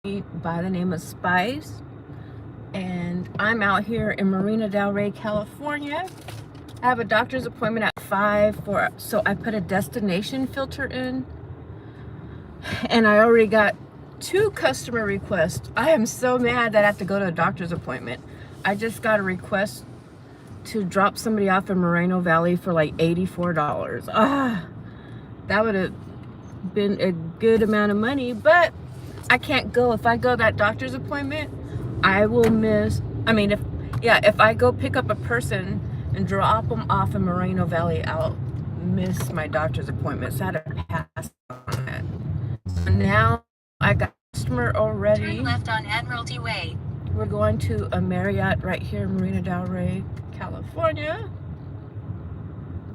by the name of Spice, and I'm out here in Marina Del Rey, California. I have a doctor's appointment at 5 so I put a destination filter in, and I already got 2 customer requests. I am so mad that I have to go to a doctor's appointment. I just got a request to drop somebody off in Moreno Valley for like $84. That would have been a good amount of money, but I can't go. If I go that doctor's appointment, I will miss. If I go pick up a person and drop them off in Moreno Valley, I'll miss my doctor's appointment. So I had to pass on that. So now I got a customer already. Turn left on Admiralty Way. We're going to a Marriott right here in Marina Del Rey, California.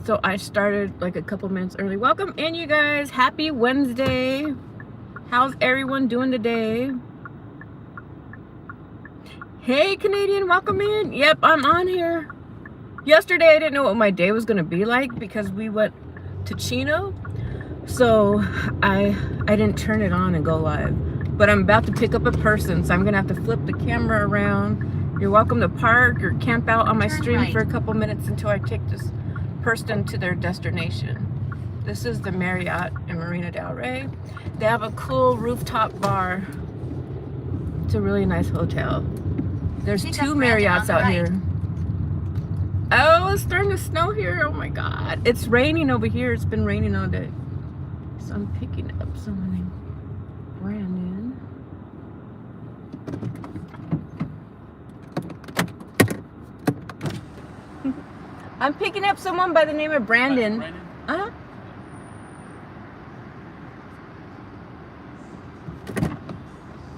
So I started like a couple minutes early. Welcome in, you guys. Happy Wednesday. How's everyone doing today? Hey, Canadian, welcome in. Yep, I'm on here. Yesterday, I didn't know what my day was going to be like because we went to Chino. So I didn't turn it on and go live. But I'm about to pick up a person, so I'm going to have to flip the camera around. You're welcome to park or camp out on my stream for a couple minutes until I take this person to their destination. This is the Marriott in Marina Del Rey. They have a cool rooftop bar. It's a really nice hotel. There's 2 Marriotts out here. Oh, it's starting to snow here. Oh my God. It's raining over here. It's been raining all day. So I'm picking up someone named Brandon. I'm picking up someone by the name of Brandon. Uh-huh.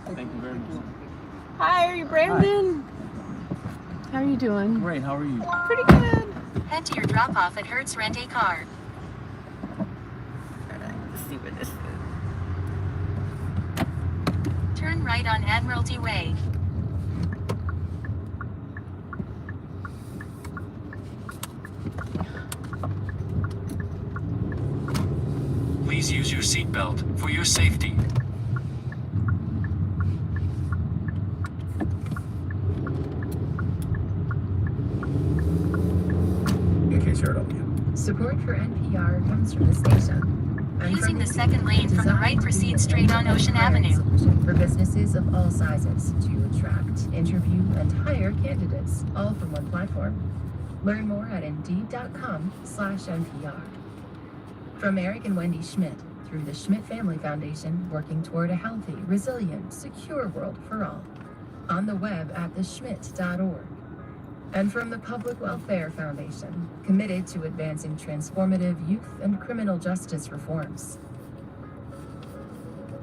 Thank you very much. Hi, are you Brandon? Hi. How are you doing? Great, how are you? Pretty good. Head to your drop-off at Hertz Rent a Car. Let's see what this is. Turn right on Admiralty Way. Please use your seatbelt for your safety. In case you're at all. Support for NPR comes from the station. Using the second lane from the right, proceed straight on Ocean Avenue. For businesses of all sizes to attract, interview, and hire candidates, all from one platform. Learn more at Indeed.com/NPR. From Eric and Wendy Schmidt, through the Schmidt Family Foundation, working toward a healthy, resilient, secure world for all. On the web at theschmidt.org. And from the Public Welfare Foundation, committed to advancing transformative youth and criminal justice reforms.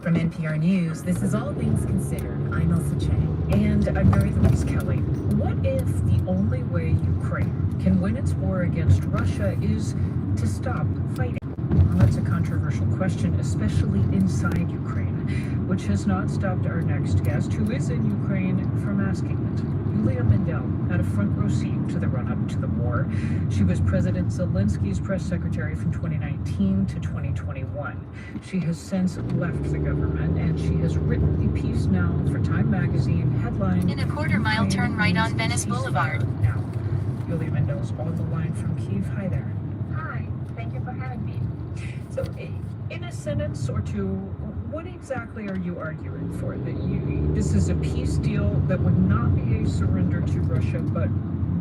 From NPR News, this is All Things Considered. I'm Elsa Chang. And I'm Mary Louise Kelly. What if the only way Ukraine can win its war against Russia is to stop fighting? Well, that's a controversial question, especially inside Ukraine, which has not stopped our next guest, who is in Ukraine, from asking it. Yulia Mendel had a front row seat to the run-up to the war. She was President Zelensky's press secretary from 2019 to 2021. She has since left the government, and she has written a piece now for Time magazine, headlined... In a quarter-mile, turn right on Venice Boulevard. Now, Yulia Mendel's on the line from Kyiv. Hi there. Hi, thank you for having me. So, in a sentence or two, what exactly are you arguing for? That this is a peace deal that would not be a surrender to Russia, but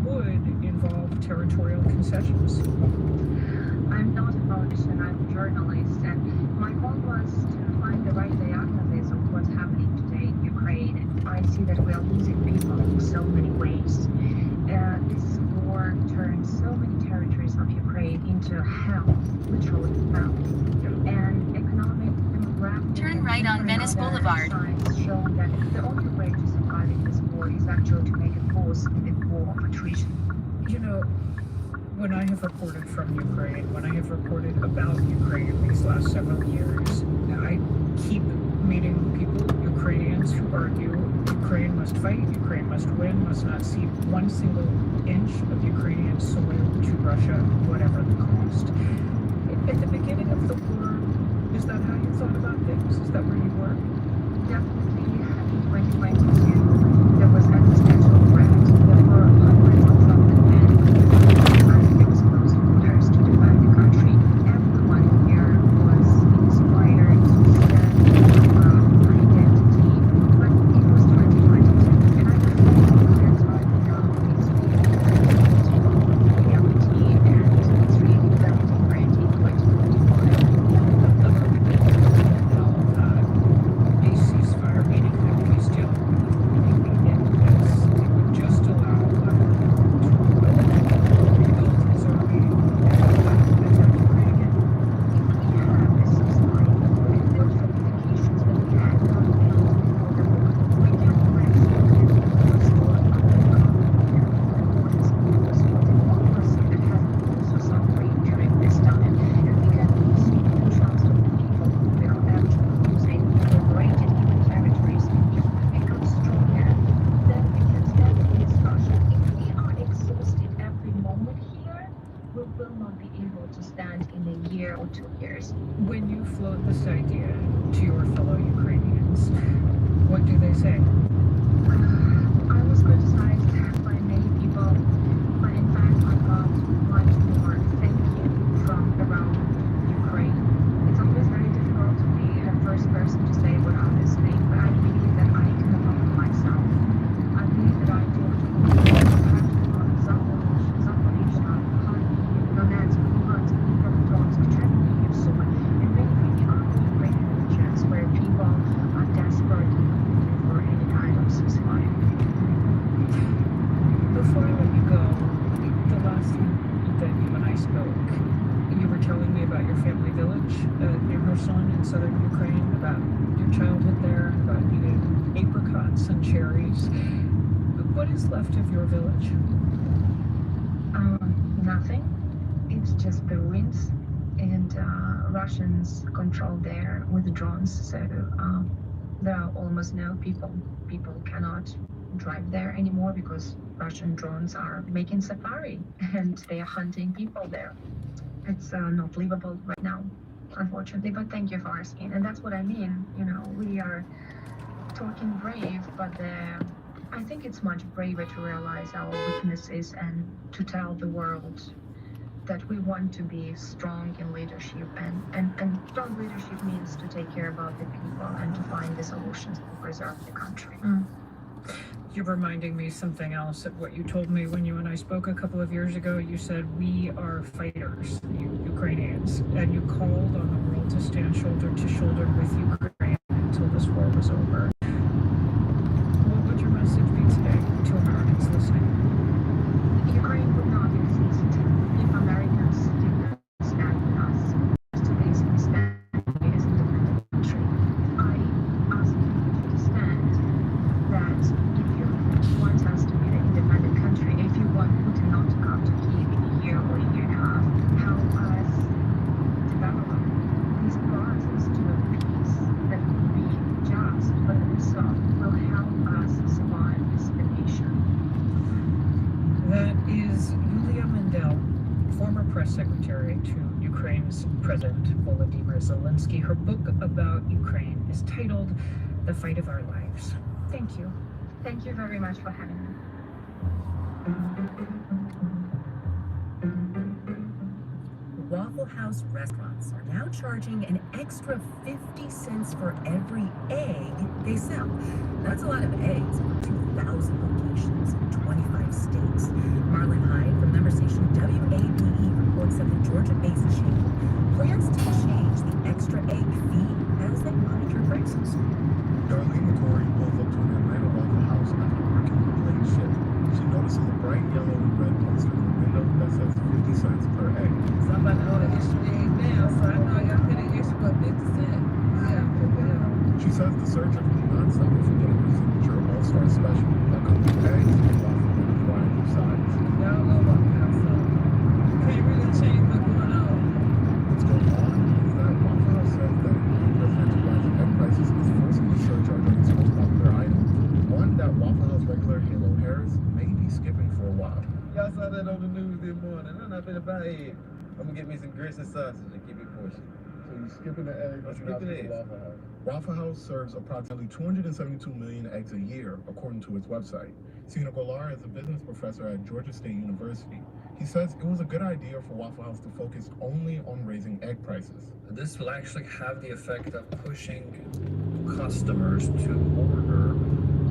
would involve territorial concessions? I'm not a politician, I'm a journalist, and my goal was to find the right diagnosis of what's happening today in Ukraine. And I see that we are losing people in so many ways. This war turned so many territories of Ukraine into hell, literally hell. And economic, demographic, Turn right on Venice Boulevard. Science show that the only way to survive in this war is actually to make a pause in the war of attrition. You know, when I have reported from Ukraine, when I have reported about Ukraine these last several years, I keep meeting people, Ukrainians, who argue Ukraine must fight, Ukraine must win, must not cede one single inch of Ukrainian soil to Russia, whatever the cost. At the beginning of the war, is that how you thought about things? Is that where you were? Definitely nuts and cherries. What is left of your village? Nothing. It's just the ruins, and Russians control there with drones. So there are almost no people. People cannot drive there anymore because Russian drones are making safari and they are hunting people there. It's not livable right now, unfortunately. But thank you for asking, and that's what I mean. You know, we are talking brave, but I think it's much braver to realize our weaknesses and to tell the world that we want to be strong in leadership, and strong leadership means to take care about the people and to find the solutions to preserve the country. You're reminding me something else of what you told me when you and I spoke a couple of years ago. You said, we are fighters, you Ukrainians, and you called on the world to stand shoulder to shoulder with Ukraine until this war was over. What would your message be today to Americans listening? Ukraine would not exist if Americans did not stand with us. Today's we stand as an independent country. I ask you to understand that if you want us to be an independent country, if you want Putin not to come to Kyiv in a year or a year and a half, help us develop this process to a peace that will be just, but also will help us survive this invasion. That is Yulia Mendel, former press secretary to Ukraine's President Volodymyr Zelensky. Her book about Ukraine is titled The Fight of Our Lives. Thank you. Thank you very much for having me. Waffle House restaurants are now charging an extra 50 cents for every egg they sell. That's a lot of eggs for 2,000 locations in 25 states. Marlon Hyde from member station WABE reports that the Georgia-based chain plans to change the extra egg fee as they monitor prices. Darlene McCory pulls up to an Atlanta Waffle House after working a late shift. She notices a bright yellow and red poster in the window that says 50 cents per egg. Somebody ordered extra egg now, so I know y'all getting extra for 50 cents. Yeah. She says the search will not stop her from getting her signature all-star special that comes with eggs and waffle in a variety of sizes. Y'all know what house, so can't really change what's going on. What's going on is that Waffle House says that an unprecedented rise in egg prices is forcing the surcharge on its most popular item, one that Waffle House regular Halo Harris may be skipping for a while. Y'all saw that on the news this morning. I'm not finna buy egg. I'm gonna get me some grits and sausage and keep it pushing. So you're skipping the egg, I'm but you're not skipping skipping Waffle House. Waffle House serves approximately 272 million eggs a year, according to its website. Sina Golar is a business professor at Georgia State University. He says it was a good idea for Waffle House to focus only on raising egg prices. This will actually have the effect of pushing customers to order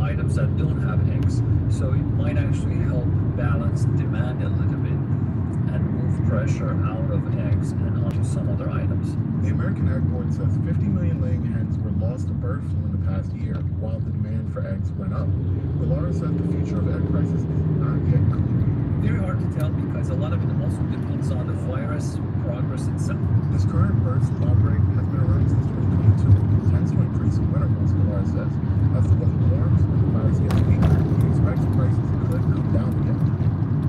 items that don't have eggs. So it might actually help balance demand a little bit and move pressure out of eggs and onto some other items. The American Egg Board says 50 million laying hens were lost to bird flu in the past year, while the demand for eggs went up. Golar says the future of egg prices is not yet clear. Very hard to tell because a lot of it also depends on the virus progress itself. This current bird flu outbreak has been around since 2022. It tends to increase in winter months, Golar says. As the weather warms and the virus gets weaker, he expects prices could come down again.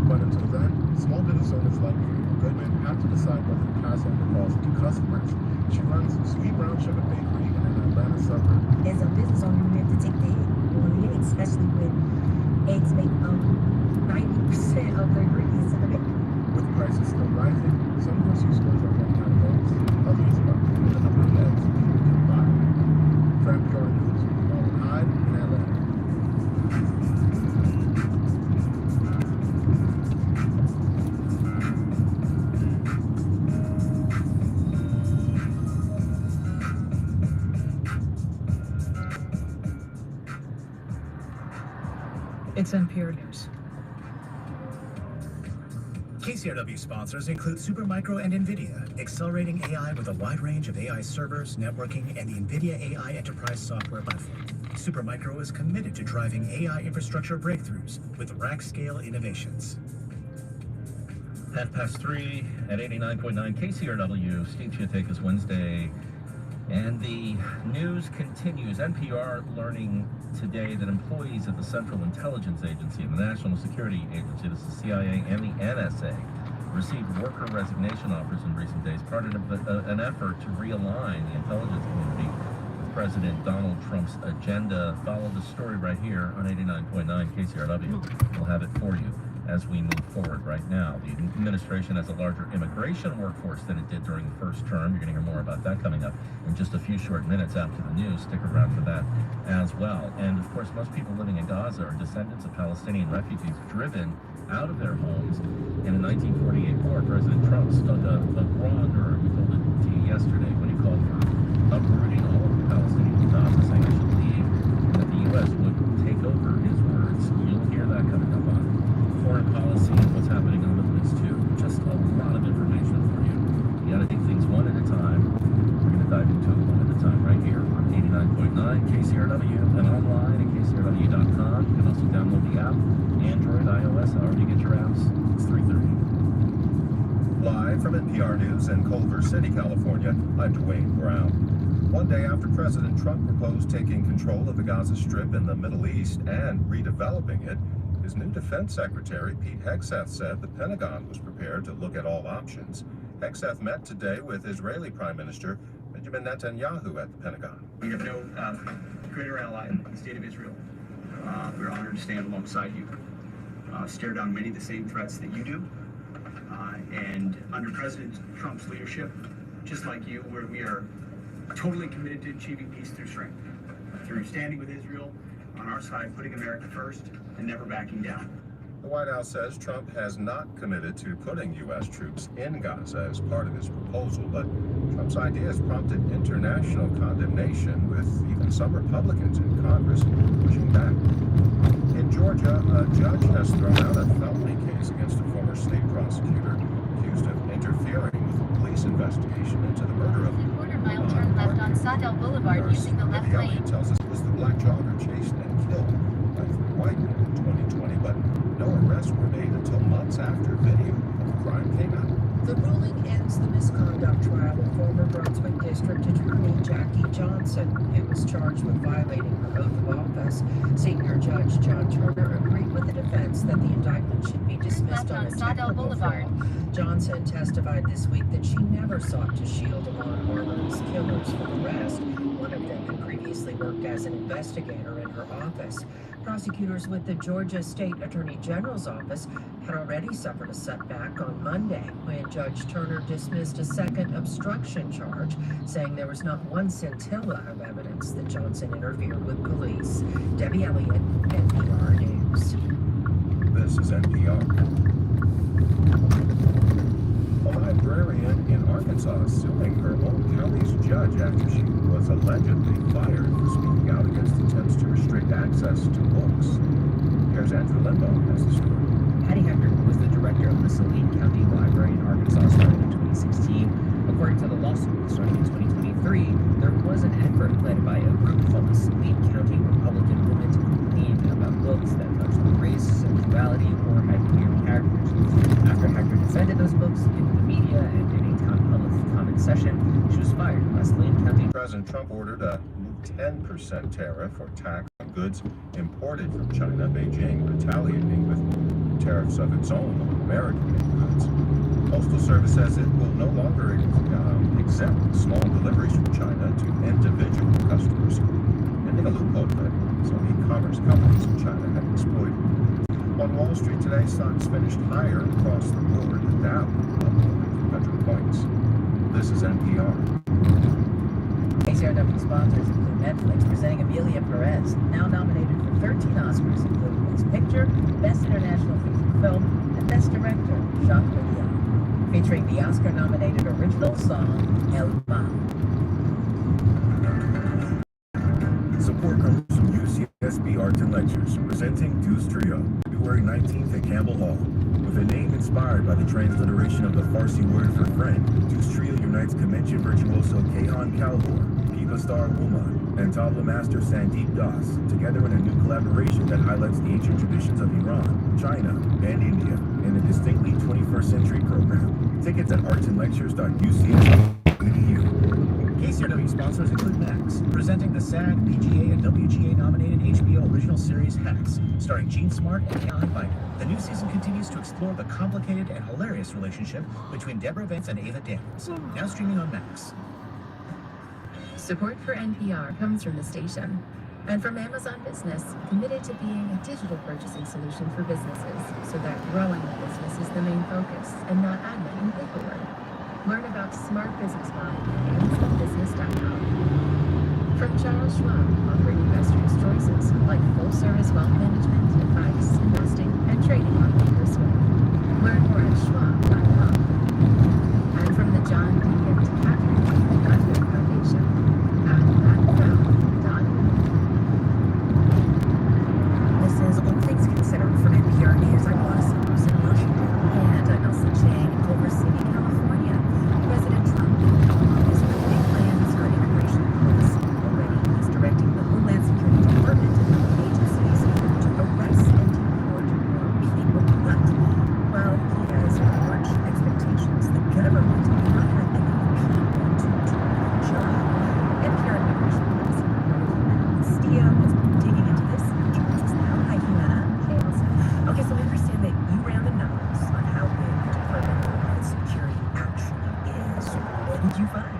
But until then, small business owners like Muriel Goodman have to decide whether to pass on the cost to customers. She runs Sweet Brown Sugar Bakery in an Atlanta suburb. As a business owner, you have to take the hit on the eggs, especially when eggs make 90% of the ingredients in the bakery. With prices still rising, some grocery stores are running out of eggs. Others are limiting the number of eggs people can buy. For NPR News, Marlon Hyde in Atlanta. It's NPR News. KCRW sponsors include Supermicro and NVIDIA, accelerating AI with a wide range of AI servers, networking, and the NVIDIA AI Enterprise software platform. Supermicro is committed to driving AI infrastructure breakthroughs with rack-scale innovations. 3:30 at 89.9 KCRW. Steve Chiatakis, Wednesday, And the news continues. NPR learning today that employees at the Central Intelligence Agency and the National Security Agency, this is CIA and the NSA, received worker resignation offers in recent days, part of an effort to realign the intelligence community with President Donald Trump's agenda. Follow the story right here on 89.9 KCRW. We'll have it for you as we move forward right now. The administration has a larger immigration workforce than it did during the first term. You're going to hear more about that coming up in just a few short minutes after the news. Stick around for that as well. And of course, most people living in Gaza are descendants of Palestinian refugees driven out of their homes. In the 1948 war, President Trump struck a wrong nerve. We told it to you yesterday when he called for uprooting all of the Palestinians in Gaza, saying they should leave, and that the U.S. would take over his words. You'll hear that coming up on foreign policy and what's happening in the Middle East too. Just a lot of information for you. You gotta take things one at a time. We're gonna dive into it one at a time right here on 89.9 KCRW and online at KCRW.com. You can also download the app, Android, iOS, however you get your apps. It's 3:30. Live from NPR News in Culver City, California, I'm Dwayne Brown. One day after President Trump proposed taking control of the Gaza Strip in the Middle East and redeveloping it, his new defense secretary, Pete Hegseth, said the Pentagon was prepared to look at all options. Hegseth met today with Israeli Prime Minister Benjamin Netanyahu at the Pentagon. We have no greater ally in the state of Israel. We're honored to stand alongside you, stare down many of the same threats that you do. And under President Trump's leadership, just like you, where we are totally committed to achieving peace through strength, through standing with Israel on our side, putting America first, and never backing down. The White House says Trump has not committed to putting U.S. troops in Gaza as part of his proposal, but Trump's idea has prompted international condemnation, with even some Republicans in Congress pushing back. In Georgia, a judge has thrown out a felony case against a former state prosecutor accused of interfering with a police investigation into the murder of A quarter-mile turn left on Sawdell Boulevard using the left lane. tells us it was the black jogger chased and killed by 3 white men in 2020, but no arrests were made until months after video of the crime came out. The ruling ends the misconduct trial of former Brunswick District Attorney Jackie Johnson, who was charged with violating her oath of office. Senior Judge John Turner agreed with the defense that the indictment should be dismissed on a technical flaw. Johnson testified this week that she never sought to shield Devon Harlan's killers from arrest. One of them had previously worked as an investigator in her office. Prosecutors with the Georgia State Attorney General's office had already suffered a setback on Monday when Judge Turner dismissed a second obstruction charge, saying there was not one scintilla of evidence that Johnson interfered with police. Debbie Elliott, NPR News. This is NPR. A librarian in Arkansas is suing her own county's judge after she was allegedly fired for speaking out against attempts to restrict access to books. Here's Andrew Limbaugh has the story. Patty Hector was the director of the Saline County Library in Arkansas starting in 2016. According to the lawsuit, starting in 2023, there was an effort led by a group called the Saline County Republican Women to complain about books that touched on race, sexuality, or had queer characters. After Hector defended those books in the media and in a public comment session, she was fired by Saline County. President Trump ordered a 10% tariff or tax on goods imported from China, Beijing retaliating with tariffs of its own on American-made goods. Postal Service says it will no longer exempt small deliveries from China to individual customers, ending a loophole that some e-commerce companies in China have exploited. On Wall Street today, stocks finished higher across the board, the Dow up 100 points. This is NPR. KCRW sponsors include Netflix presenting Emilia Perez, now nominated for 13 Oscars, including Best Picture, Best International Feature Film, and Best Director, Jacques Audiard, featuring the Oscar-nominated original song, El Mar. Support comes from UCSB Arts and Lectures, presenting Deuce Trio, February 19th at Campbell Hall. With a name inspired by the transliteration of the Farsi word for friend, Deuce Trio unites Comanche virtuoso Kehan Kalhor, Pipa star Uman, and tabla master Sandeep Das, together in a new collaboration that highlights the ancient traditions of Iran, China, and India in a distinctly 21st century program. Tickets at artsandlectures.ucsb.edu. WRW sponsors include Max, presenting the SAG, PGA, and WGA nominated HBO original series Hacks, starring Gene Smart and AI Biden. The new season continues to explore the complicated and hilarious relationship between Deborah Vance and Ava Daniels. Now streaming on Max. Support for NPR comes from the station and from Amazon Business, committed to being a digital purchasing solution for businesses so that growing a business is the main focus and not admin and paperwork. Learn about Smart Business Mind at AmazonBusiness.com. From Charles Schwab, offering investors choices like full-service wealth management, advice, investing, and trading on Thinkorswim. Learn more at Schwab.com. And from the John D. and Catherine D. Gutman Foundation at thatfound.org. This is All Things Considered from NPR News. I'm Melissa Bruce in Washington. And I'm Elsa Chang in Culver City, California. President Trump is making plans for immigration policy. Already, he's directing the Homeland Security Department and other agencies to arrest and deport more people. But while he has large expectations, the government may not have enough people to do the job. NPR immigration policy reporter Stio has been digging into this and joins us now. Hi, Humana. Hey, Elsa. Okay, so we understand that you ran the numbers on how big the Department of Homeland Security actually is. What did you find?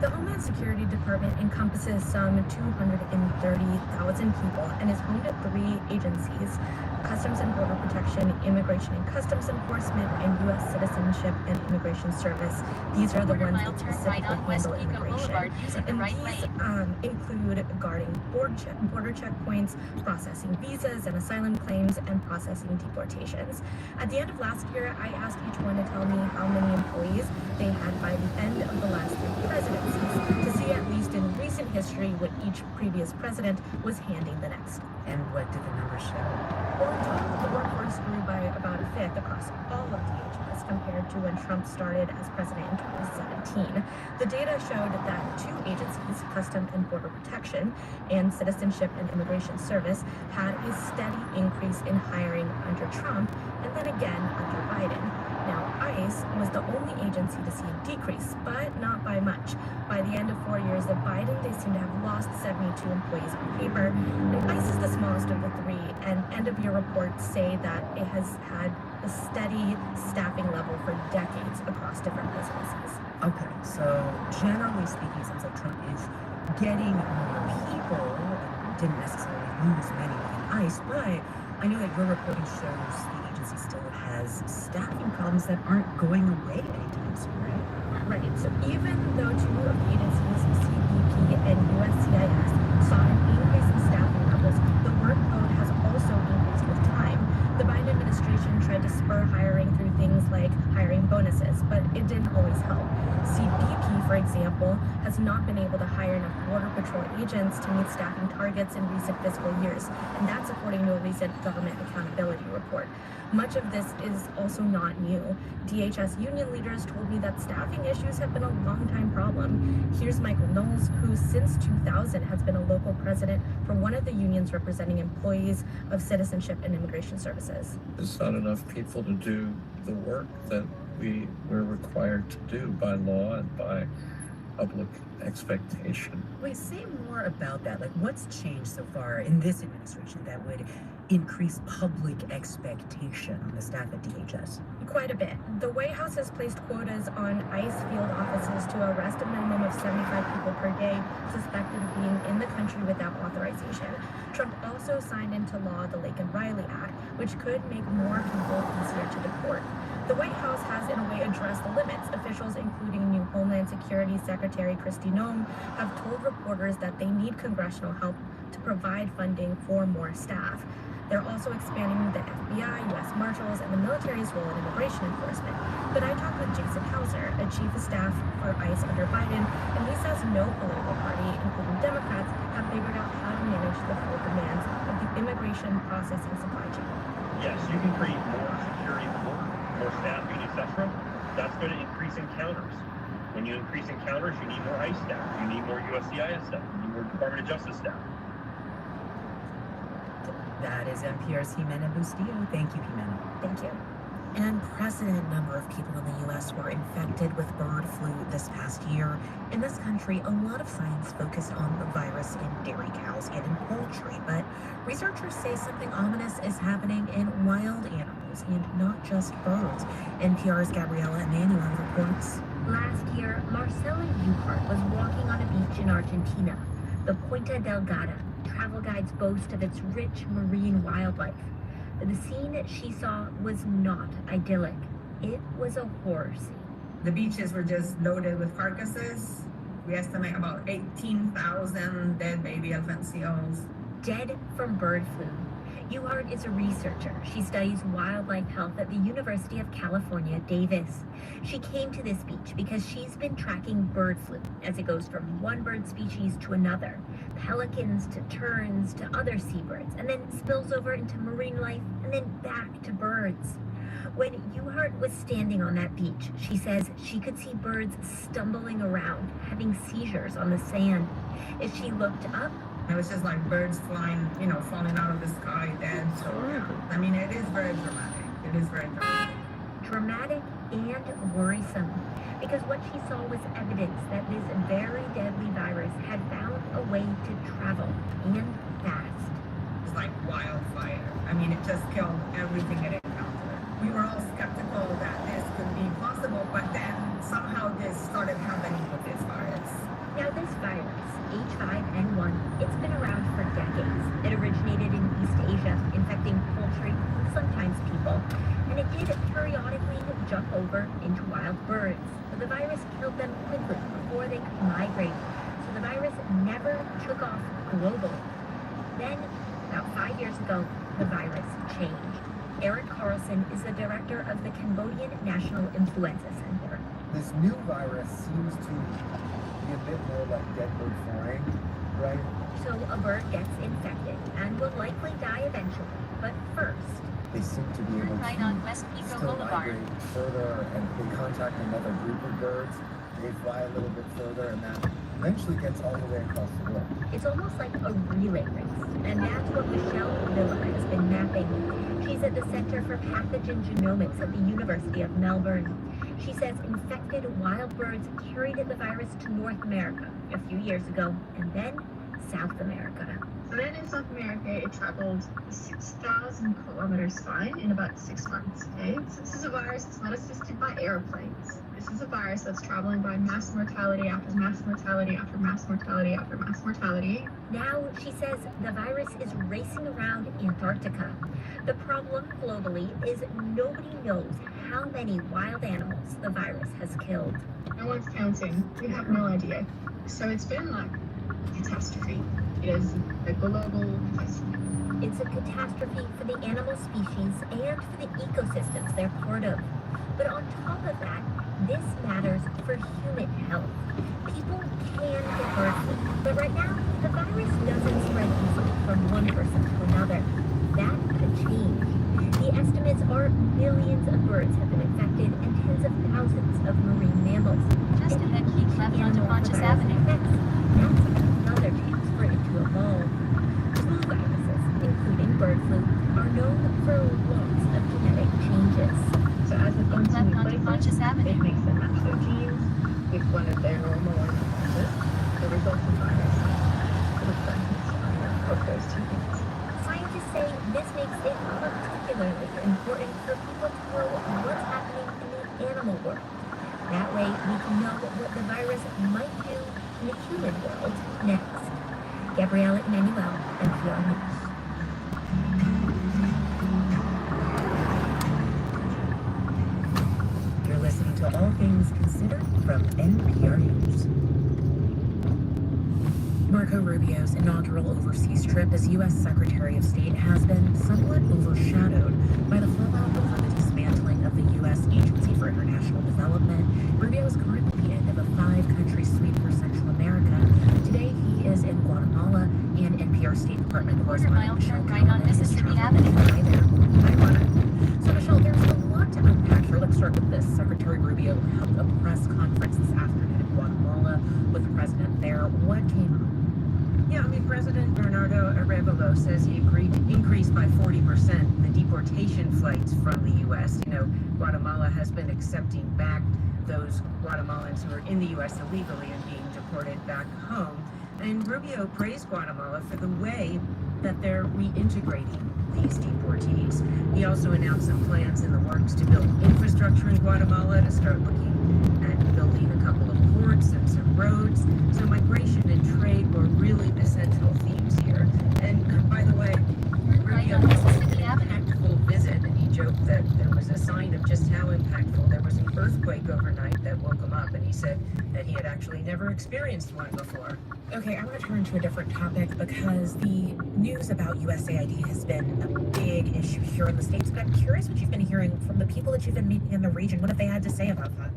The Homeland Security Department encompasses some 230,000 people and is home to 3 agencies: Customs and Border Protection, Immigration and Customs Enforcement, and U.S. Citizenship and Immigration Service. These are the ones that specifically handle immigration. And these include guarding border checkpoints, processing visas and asylum claims, and processing deportations. At the end of last year, I asked each one to tell me how many employees they had by the end of the last 3 presidencies, to see at least in recent history what each previous president was handing the next. And what did the numbers show? Well, in total, the workforce grew by about a fifth across all of DHS compared to when Trump started as president in 2017. The data showed that 2 agencies, Customs and Border Protection and Citizenship and Immigration Service, had a steady increase in hiring under Trump and then again under Biden. Now, ICE was the only agency to see a decrease, but not by much. By the end of 4 years of Biden, they seem to have lost 72 employees on paper. And ICE is the smallest of the 3, and end-of-year reports say that it has had a steady staffing level for decades across different businesses. Okay, so generally speaking, it sounds like Trump is getting more people, didn't necessarily lose many within ICE, but I know that your reporting shows the agency still has staffing problems that aren't going away anytime soon, right? Right, so even though 2 of the agencies, CBP and USCIS, saw an increase in staffing levels, the workload has also increased with time. The Biden administration tried to spur hiring through things like hiring bonuses, but it didn't always help. CBP, for example, has not been able to hire enough Border Patrol agents to meet staffing targets in recent fiscal years, and that's according to a recent government accountability report. Much of this is also not new. DHS union leaders told me that staffing issues have been a long-time problem. Here's Michael Knowles, who since 2000 has been a local president for one of the unions representing employees of Citizenship and Immigration Services. There's not enough people to do the work that we're required to do by law and by public expectation. Wait, say more about that. Like, what's changed so far in this administration that would increase public expectation on the staff at DHS? Quite a bit. The White House has placed quotas on ICE field offices to arrest a minimum of 75 people per day suspected of being in the country without authorization. Trump also signed into law the Lake and Riley Act, which could make more people easier to deport. The White House has, in a way, addressed the limits. Officials, including new Homeland Security Secretary Kristi Noem, have told reporters that they need congressional help to provide funding for more staff. They're also expanding the FBI, U.S. Marshals, and the military's role in immigration enforcement. But I talked with Jason Hauser, a chief of staff for ICE under Biden, and he says no political party, including Democrats, have figured out how to manage the full demands of the immigration processing supply chain. Yes, you can create more security at the border, more staffing, etc. That's going to increase encounters. When you increase encounters, you need more ICE staff, you need more USCIS staff, you need more Department of Justice staff. That is NPR's Jimena Bustillo. Thank you, Jimena. Thank you. An unprecedented number of people in the U.S. were infected with bird flu this past year. In this country, a lot of science focused on the virus in dairy cows and in poultry, but researchers say something ominous is happening in wild animals and not just birds. NPR's Gabriela Emanuel reports. Last year, Marcela Uhart was walking on a beach in Argentina. The Punta Delgada, travel guides boast of its rich marine wildlife. The scene that she saw was not idyllic. It was a horror scene. The beaches were just loaded with carcasses. We estimate about 18,000 dead baby elephant seals. Dead from bird flu. Uhart is a researcher. She studies wildlife health at the University of California, Davis. She came to this beach because she's been tracking bird flu as it goes from one bird species to another, pelicans to terns to other seabirds, and then spills over into marine life and then back to birds. When Uhart was standing on that beach, she says she could see birds stumbling around, having seizures on the sand. As she looked up, it was just like birds flying, falling out of the sky dead. So, yeah. I mean, it is very dramatic. It is very dramatic. Dramatic and worrisome, because what she saw was evidence that this very deadly virus had found a way to travel, and fast. It's like wildfire. I mean, it just killed everything it encountered. We were all skeptical that this could be possible, but then somehow this started happening with this virus. Now, this virus, H5N1, it's been around for decades. It originated in East Asia, infecting poultry, sometimes people, and it did periodically jump over into wild birds. But the virus killed them quickly before they could migrate, so the virus never took off globally. Then, about 5 years ago, the virus changed. Eric Carlson is the director of the Cambodian National Influenza Center. This new virus seems to be a bit more like dead bird flying, right? So a bird gets infected and will likely die eventually, but first, they seem to be able right to on West Pico still Boulevard. migrate further, and they contact another group of birds. They fly a little bit further, and that eventually gets all the way across the world. It's almost like a relay race, and that's what Michelle Villa has been mapping. She's at the Center for Pathogen Genomics at the University of Melbourne. She says infected wild birds carried the virus to North America a few years ago, and then South America. And then in South America, it traveled 6,000 kilometers fine in about 6 months, okay? So this is a virus that's not assisted by airplanes. This is a virus that's traveling by mass mortality after mass mortality after mass mortality after mass mortality. Now, she says the virus is racing around Antarctica. The problem globally is nobody knows how many wild animals the virus has killed. No one's counting. We have no idea. So it's been like a catastrophe. It is a global crisis. It's a catastrophe for the animal species and for the ecosystems they're part of. But on top of that, this matters for human health. People can get bird flu, but right now, the virus doesn't spread easily from one person to another. That could change. The estimates are millions of birds have been infected and tens of thousands of marine mammals. Just ahead, keep left onto Pontius Avenue. That's another chance for it to evolve. Flu viruses, including bird flu, are known for lots of genetic changes. So as it goes left onto Pontius Avenue. it makes them match their genes with one of their normal organisms. The resulting virus looks like of those two things. Scientists say this makes it particularly important for people to know what's happening in the animal world. That way, we can know what the virus might do in the human world next. Gabriela Emanuel, NPR News. You're listening to All Things Considered from NPR News. Marco Rubio's inaugural overseas trip as U.S. Secretary of State has been somewhat overshadowed by the fallout over the dismantling of the U.S. Agency for International Development. Rubio is currently the end of a 5-country sweep for Central America. Today he is in Guatemala, and NPR State Department correspondent Michelle right on Mississippi Avenue. Hi there. Hi, Juana. So Michelle, there's a lot to unpack here. Let's start with this. Secretary Rubio held a press conference this afternoon in Guatemala with the president there. What came up? Yeah, I mean, President Bernardo Arevalo says he agreed to increase increased by 40% the deportation flights from the U.S. You know, Guatemala has been accepting back those Guatemalans who are in the U.S. illegally and being deported back home. And Rubio praised Guatemala for the way that they're reintegrating these deportees. He also announced some plans in the works to build infrastructure in Guatemala, to start looking at building a couple of ports and some roads. So migration and trade were really the central themes here. And by the way, Rubio was an impactful visit, and he joked that there was a sign of just how impactful. There was an earthquake overnight that woke him up, and he said that he had actually never experienced one before. Okay, I want to turn to a different topic because the news about USAID has been a big issue here in the States, but I'm curious what you've been hearing from the people that you've been meeting in the region. What have they had to say about that?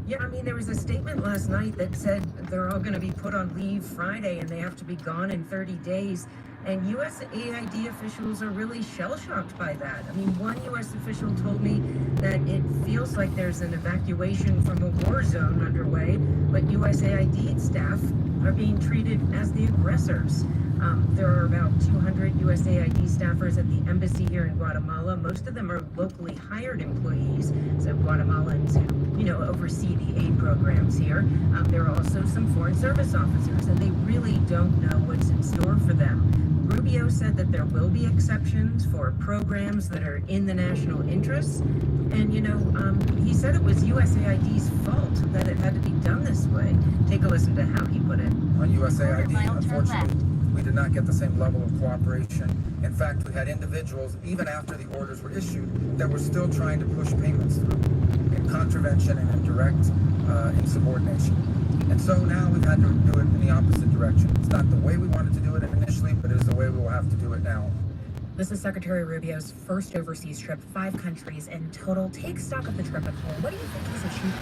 Yeah, I mean, there was a statement last night that said they're all going to be put on leave Friday and they have to be gone in 30 days. And USAID officials are really shell-shocked by that. I mean, one U.S. official told me that it feels like there's an evacuation from a war zone underway, but USAID staff are being treated as the aggressors. There are about 200 USAID staffers at the embassy here in Guatemala. Most of them are locally hired employees, so Guatemalans who, you know, oversee the aid programs here. There are also some foreign service officers, and they really don't know what's in store for them. Rubio said that there will be exceptions for programs that are in the national interest. And, you know, he said it was USAID's fault that it had to be done this way. Take a listen to how he put it. On USAID, unfortunately, we did not get the same level of cooperation. In fact, we had individuals, even after the orders were issued, that were still trying to push payments through in contravention and in direct insubordination. And so now we've had to do it in the opposite direction. It's not the way we wanted to do it initially, but it is the way we will have to do it now. This is Secretary Rubio's first overseas trip, 5 countries in total. Take stock of the trip at home. What do you think he's achieved?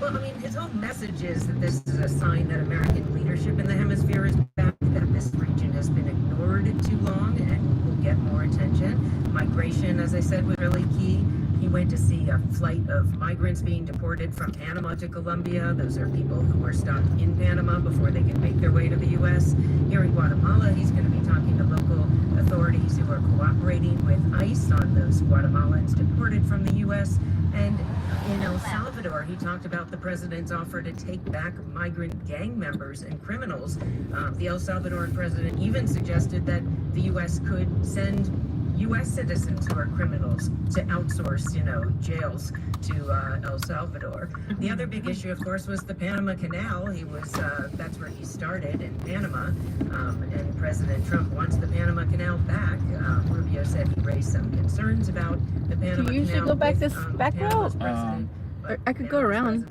Well, I mean, his whole message is that this is a sign that American leadership in the hemisphere is back, that this region has been ignored too long and will get more attention. Migration, as I said, was really key. He went to see a flight of migrants being deported from Panama to Colombia. Those are people who were stopped in Panama before they can make their way to the U.S. Here in Guatemala, he's going to be talking to local authorities who are cooperating with ICE on those Guatemalans deported from the U.S. And in El Salvador, he talked about the president's offer to take back migrant gang members and criminals. The El Salvadoran president even suggested that the U.S. could send U.S. citizens who are criminals to outsource, you know, jails to El Salvador. The other big issue, of course, was the Panama Canal. That's where he started, in Panama. And President Trump wants the Panama Canal back. Rubio said he raised some concerns about the Panama Canal. Do you usually go back this back road? Or I could go around.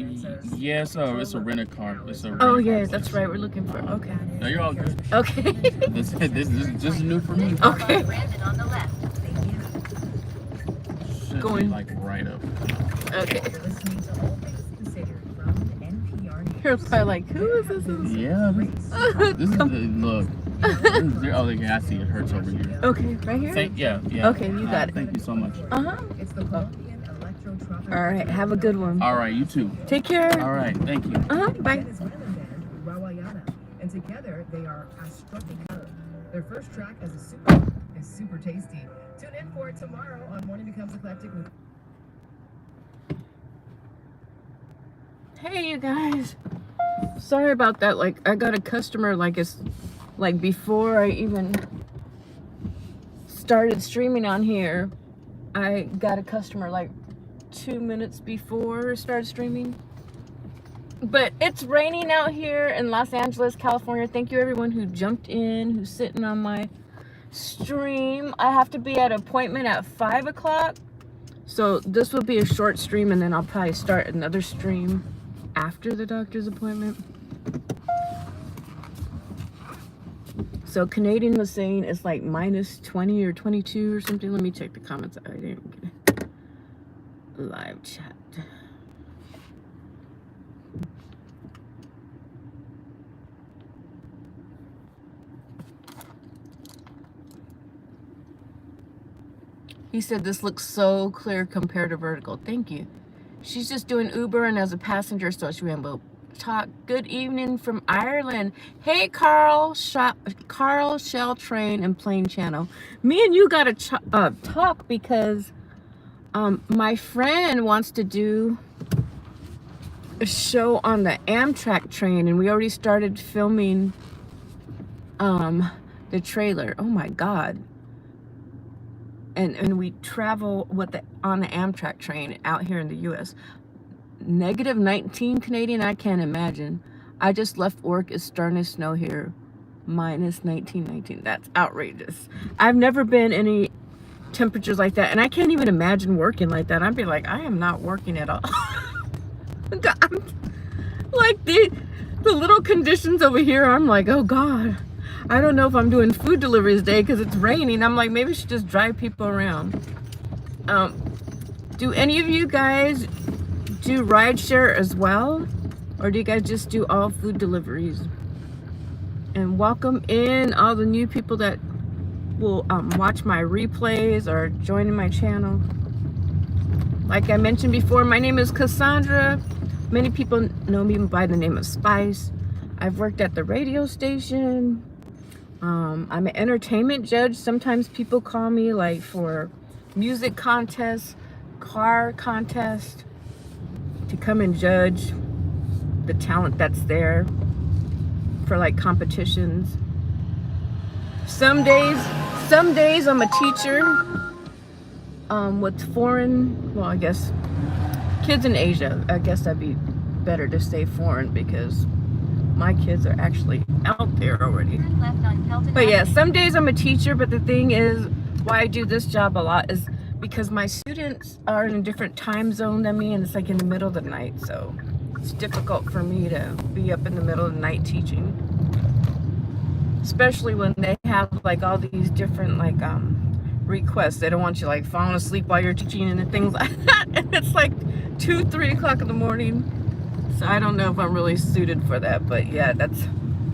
Yeah, it's a rented car. It's a Oh yeah, that's right. We're looking for. Okay. No, you're all good. Okay. this is new for me. Okay. On the left. Should Going be like right up. Okay. Listening to All Things Considered from NPR News. You're probably like, who is this? Yeah. This is the look. Oh, yeah, I see it hurts over here. Okay, right here. Yeah. Okay, you got it. Thank you so much. It's the Colombian Electrotropic. All right. Have a good one. All right, you too. Take care. All right, thank you. Bye. And together they are Astropical. Their first track as is super tasty. Tune in for it tomorrow on Morning Becomes Eclectic with Hey, you guys. Sorry about that. Like, I got a customer like before I even started streaming on here. I got a customer like 2 minutes before I started streaming. But it's raining out here in Los Angeles, California. Thank you everyone who jumped in, who's sitting on my stream. I have to be at an appointment at 5 o'clock. So this will be a short stream, and then I'll probably start another stream after the doctor's appointment. So Canadian was saying it's like minus 20 or 22 or something. Let me check the comments. I didn't get it. Live chat. He said this looks so clear compared to vertical. Thank you. She's just doing Uber and as a passenger, so she went, well, Talk. Good evening from Ireland. Hey, Carl Shell Train and Plane Channel. Me and you gotta talk because my friend wants to do a show on the Amtrak train, and we already started filming the trailer. Oh my God. And we travel on the Amtrak train out here in the US. -19 Canadian, I can't imagine. I just left work. It's starting to snow here. -19. That's outrageous. I've never been any temperatures like that, and I can't even imagine working like that. I'd be like, I am not working at all. Like the little conditions over here, I'm like, oh God, I don't know if I'm doing food deliveries today because it's raining. I'm like, maybe I should just drive people around. Do any of you guys do rideshare as well, or do you guys just do all food deliveries? And welcome in all the new people that will watch my replays or join my channel. Like I mentioned before, my name is Cassandra. Many people know me by the name of Spice. I've worked at the radio station. I'm an entertainment judge. Sometimes people call me like for music contests, car contests, to come and judge the talent that's there for like competitions. Some days I'm a teacher with foreign, well, I guess kids in Asia. I guess that'd be better to say foreign because my kids are actually out there already. But yeah, some days I'm a teacher, but the thing is, why I do this job a lot is because my students are in a different time zone than me, and it's like in the middle of the night, so it's difficult for me to be up in the middle of the night teaching. Especially when they have like all these different like requests. They don't want you like falling asleep while you're teaching and things like that. And it's like 2, 3 o'clock in the morning. So I don't know if I'm really suited for that, but yeah, that's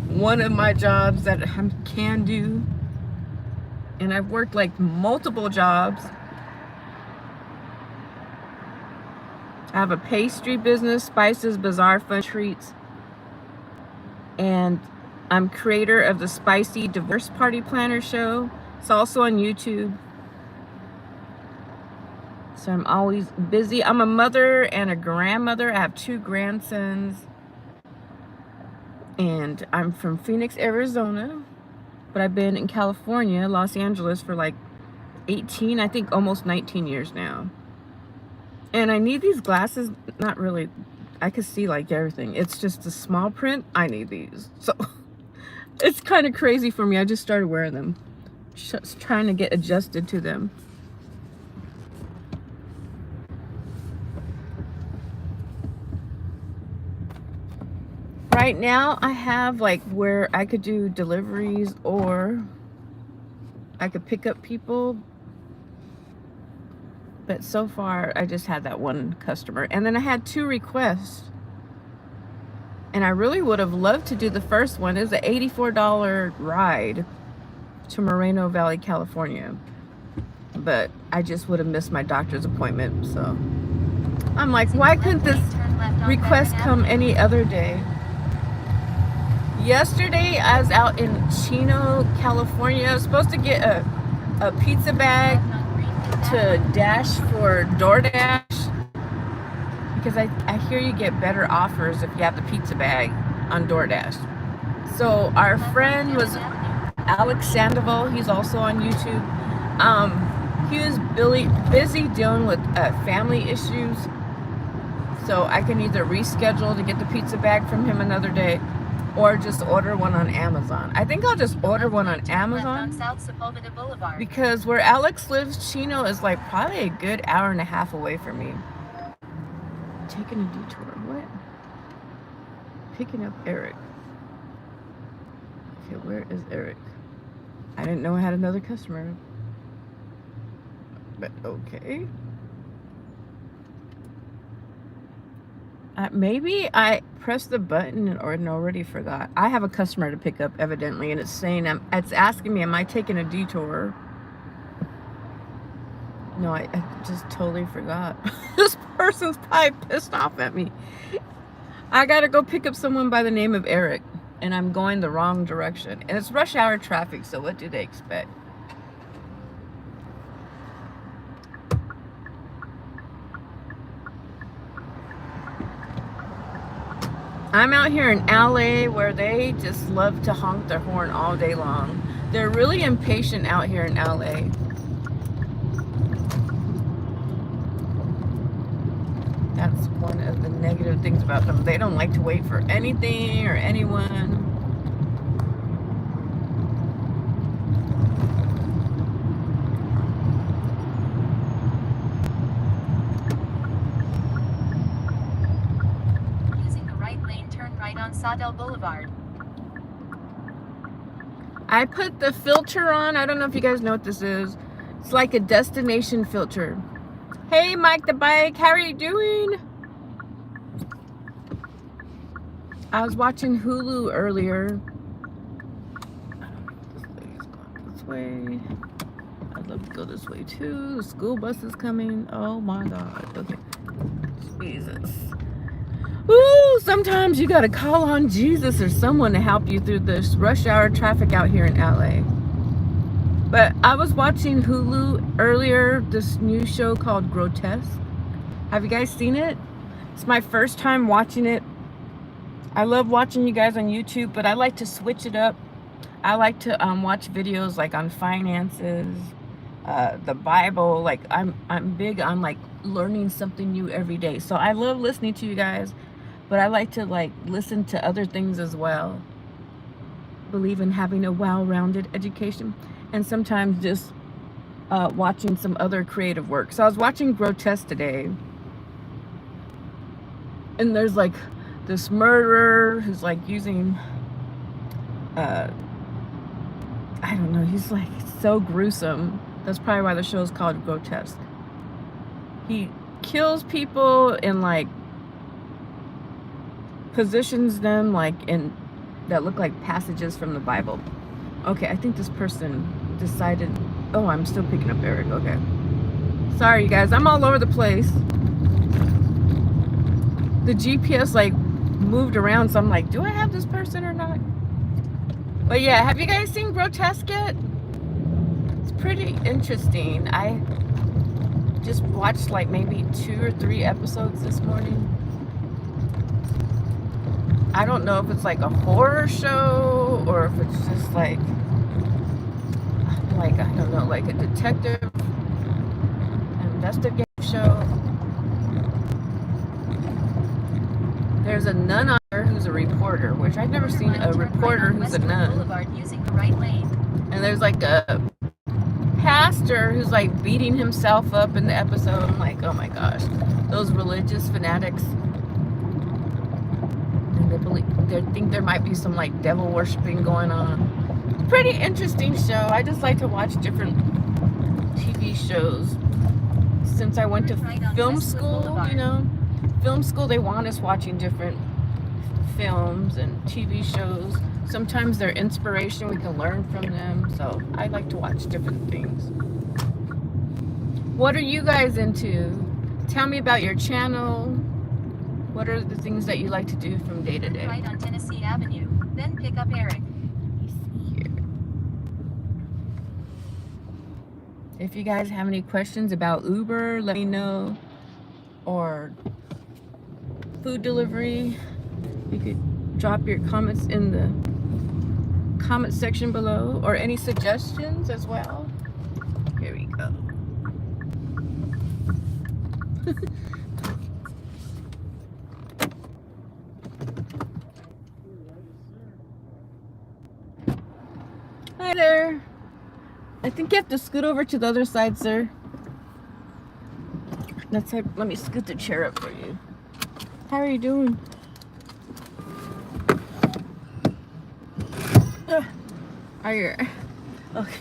one of my jobs that I can do. And I've worked like multiple jobs. I have a pastry business, Spices Bizarre Fun Treats. And I'm creator of the Spicy Divorce Party Planner Show. It's also on YouTube. So I'm always busy. I'm a mother and a grandmother. I have 2 grandsons. And I'm from Phoenix, Arizona. But I've been in California, Los Angeles for like 18, I think almost 19 years now. And I need these glasses, not really, I could see like everything. It's just the small print, I need these. So it's kind of crazy for me. I just started wearing them. Just trying to get adjusted to them. Right now I have like where I could do deliveries or I could pick up people. But so far, I just had that one customer. And then I had 2 requests. And I really would have loved to do the first one. It was an $84 ride to Moreno Valley, California. But I just would have missed my doctor's appointment. So I'm like, why couldn't this request come any other day? Yesterday, I was out in Chino, California. I was supposed to get a pizza bag to dash for DoorDash because I hear you get better offers if you have the pizza bag on DoorDash. So our friend was Alex Sandoval. He's also on YouTube. He was busy dealing with family issues, so I can either reschedule to get the pizza bag from him another day or just order one on Amazon. I think I'll just order one on Amazon because where Alex lives, Chino is like probably a good hour and a half away from me. Taking a detour, what? Picking up Eric. Okay, where is Eric? I didn't know I had another customer. But okay. Maybe I pressed the button and already forgot. I have a customer to pick up evidently, and it's saying it's asking me, am I taking a detour? No, I just totally forgot. This person's probably pissed off at me. I gotta go pick up someone by the name of Eric, and I'm going the wrong direction. And it's rush hour traffic, so what do they expect? I'm out here in LA where they just love to honk their horn all day long. They're really impatient out here in LA. That's one of the negative things about them. They don't like to wait for anything or anyone. Using the right lane, turn right on Sawdell Boulevard. I put the filter on. I don't know if you guys know what this is. It's like a destination filter. Hey, Mike the Bike, how are you doing? I was watching Hulu earlier. I don't know if this lady's going this way. I'd love to go this way too. The school bus is coming. Oh my God. Okay. Jesus. Ooh, sometimes you gotta call on Jesus or someone to help you through this rush hour traffic out here in LA. But I was watching Hulu earlier, this new show called Grotesque. Have you guys seen it? It's my first time watching it. I love watching you guys on YouTube, but I like to switch it up. I like to watch videos like on finances, the Bible. Like I'm big on like learning something new every day. So I love listening to you guys, but I like to like listen to other things as well. Believe in having a well-rounded education, and sometimes just watching some other creative work. So I was watching Grotesque today, and there's like this murderer who's like using I don't know, he's like so gruesome. That's probably why the show is called Grotesque. He kills people and like positions them like in that look like passages from the Bible. Okay, I think this person decided, oh, I'm still picking up Eric. Okay, sorry you guys, I'm all over the place. The GPS like moved around, so I'm like, do I have this person or not? But yeah, have you guys seen Grotesque yet? It's pretty interesting. I just watched like maybe 2 or 3 episodes this morning. I don't know if it's like a horror show or if it's just like I don't know, like a detective investigative show. There's a nun on there who's a reporter, which I've never seen a reporter who's a nun. Using the right lane. And there's like a pastor who's like beating himself up in the episode. I'm like, oh my gosh, those religious fanatics. And they think there might be some like devil worshiping going on. Pretty interesting show. I just like to watch different TV shows. Since I went to film school, you know, film school, they want us watching different films and TV shows. Sometimes they're inspiration, we can learn from them. So I like to watch different things. What are you guys into? Tell me about your channel. What are the things that you like to do from day to day? Right on Tennessee Avenue, then pick up Eric. If you guys have any questions about Uber, let me know. Or food delivery, you could drop your comments in the comment section below, or any suggestions as well. Here we go. Hi there. I think you have to scoot over to the other side, sir. Let me scoot the chair up for you. How are you doing? Are you okay?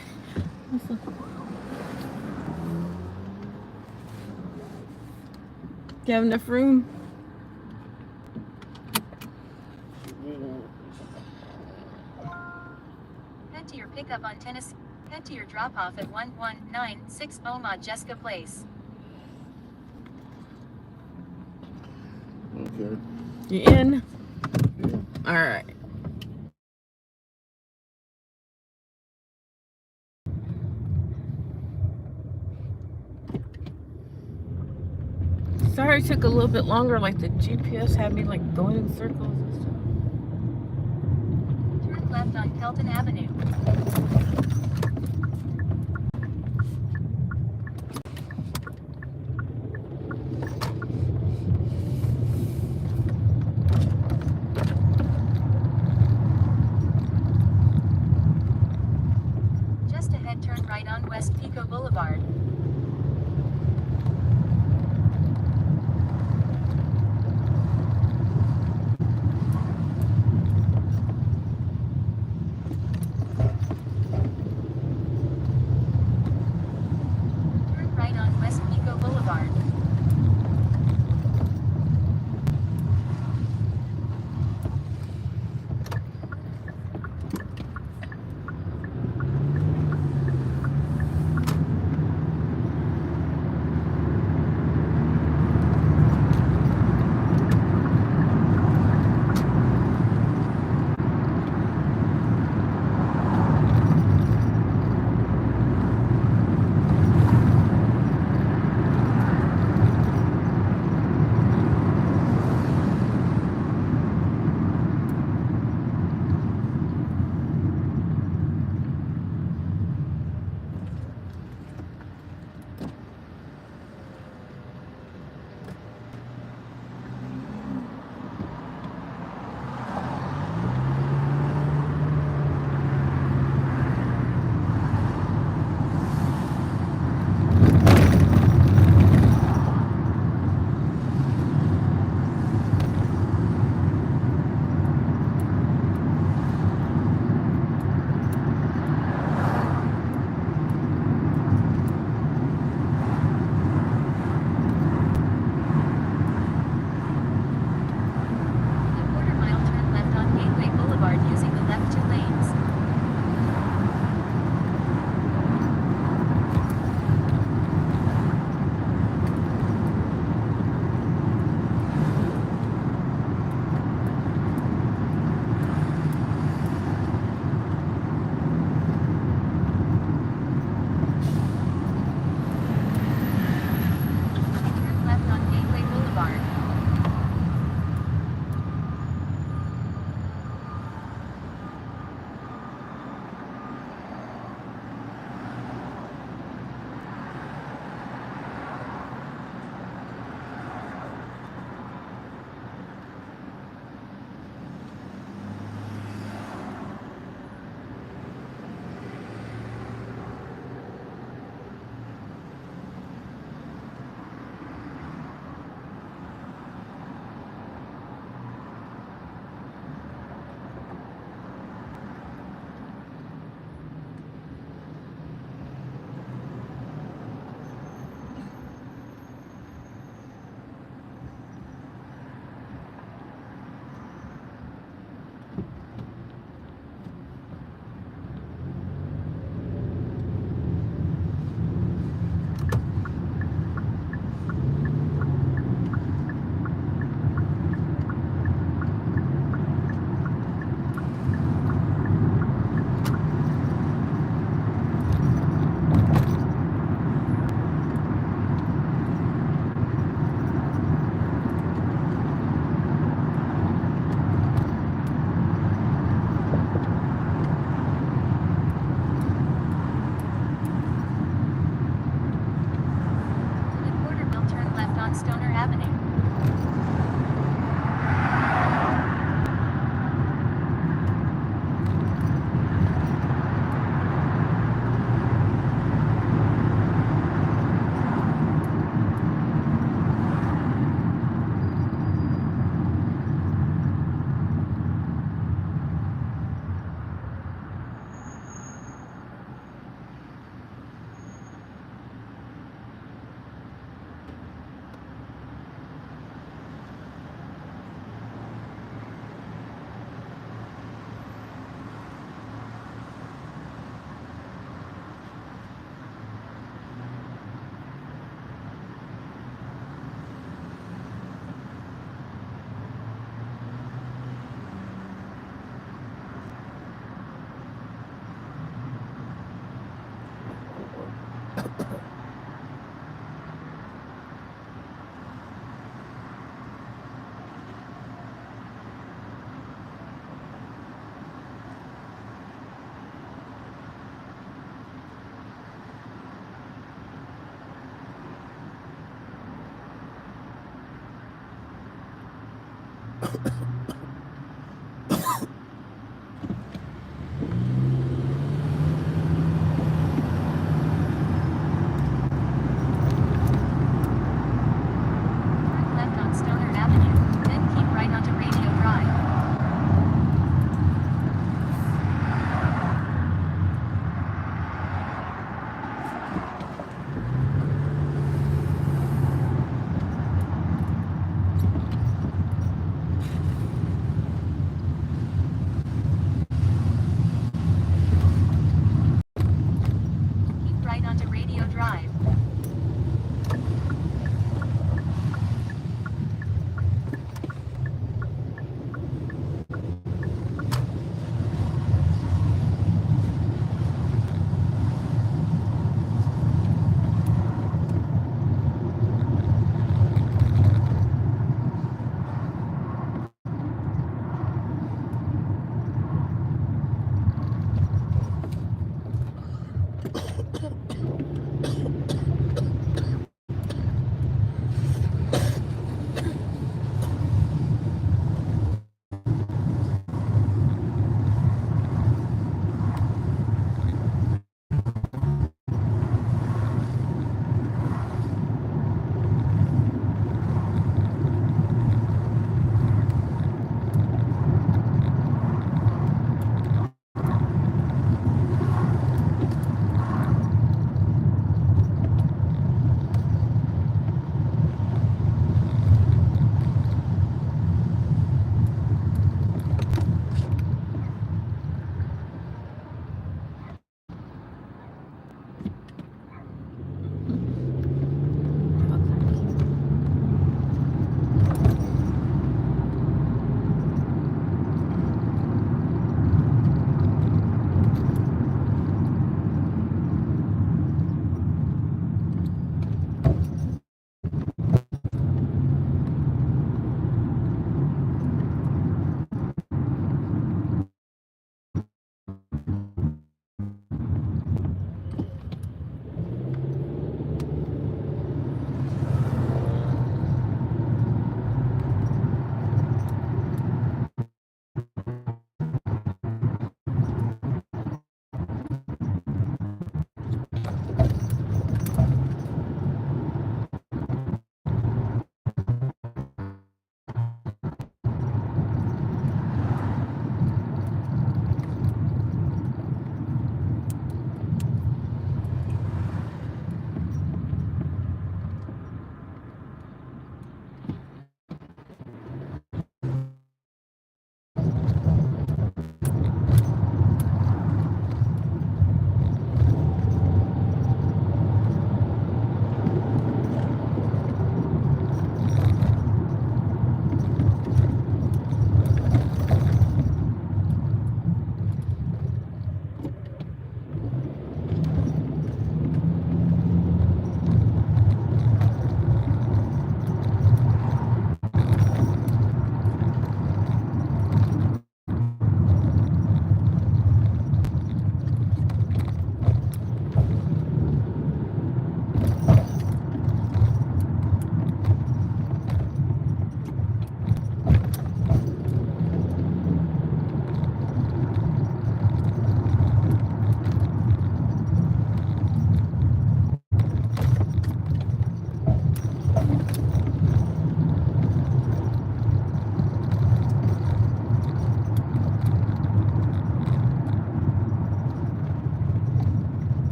Do you have enough room? Head to your pickup on Tennessee. Head to your drop-off at 1196 Jessica Place. Okay. You in? All right. Sorry it took a little bit longer, like the GPS had me like going in circles and stuff. Turn left on Pelton Avenue. Just ahead, turn right on West Pico Boulevard. Turn right on West Pico Boulevard. Left on Stoner Avenue, then keep right onto Radio Drive. Keep right onto Radio Drive.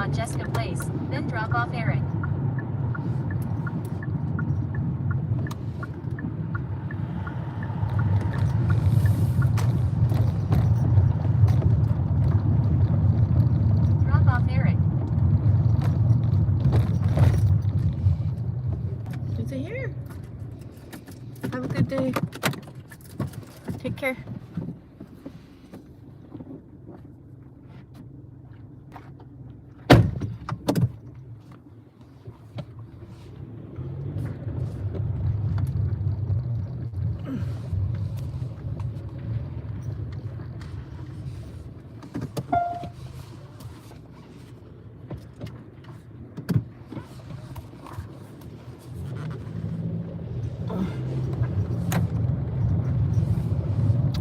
on Jessica Place, then drop off Eric. Drop off Eric. Is it here? Have a good day. Take care.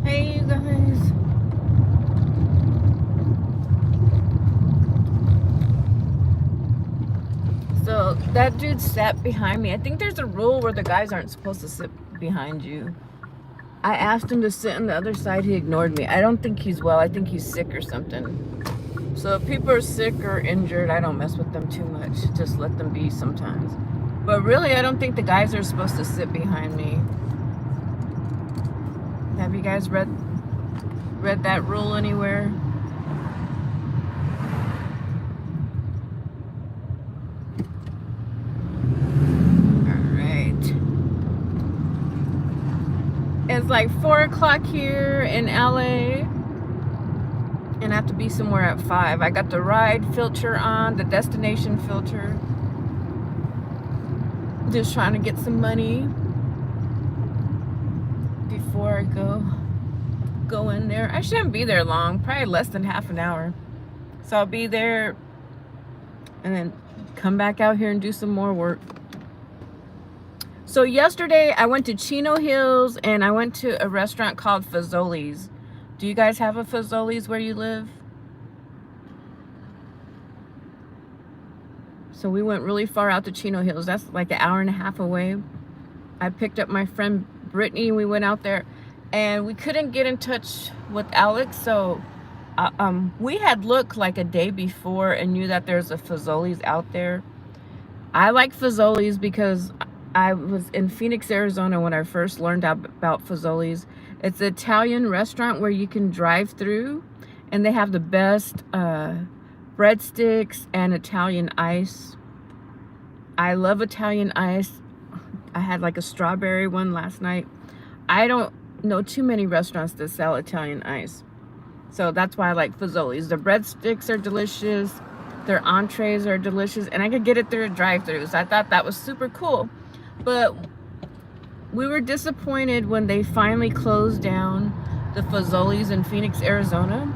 Hey, you guys. So that dude sat behind me. I think there's a rule where the guys aren't supposed to sit behind you. I asked him to sit on the other side. He ignored me. I don't think he's well. I think he's sick or something. So if people are sick or injured, I don't mess with them too much. Just let them be sometimes. But really, I don't think the guys are supposed to sit behind me. Have you guys read that rule anywhere? Alright. It's like 4 o'clock here in LA. And I have to be somewhere at 5. I got the ride filter on, the destination filter. Just trying to get some money before I go in there. I shouldn't be there long, probably less than half an hour. So I'll be there and then come back out here and do some more work. So yesterday I went to Chino Hills and I went to a restaurant called Fazoli's. Do you guys have a Fazoli's where you live? So we went really far out to Chino Hills. That's like an hour and a half away. I picked up my friend Brittany. We went out there and we couldn't get in touch with Alex. So we had looked like a day before and knew that there's a Fazoli's out there. I like Fazoli's because I was in Phoenix, Arizona when I first learned about Fazoli's. It's an Italian restaurant where you can drive through and they have the best breadsticks and Italian ice. I love Italian ice. I had like a strawberry one last night. I don't know too many restaurants that sell Italian ice. So that's why I like Fazoli's. The breadsticks are delicious. Their entrees are delicious. And I could get it through a drive-thru. So I thought that was super cool. But we were disappointed when they finally closed down the Fazoli's in Phoenix, Arizona.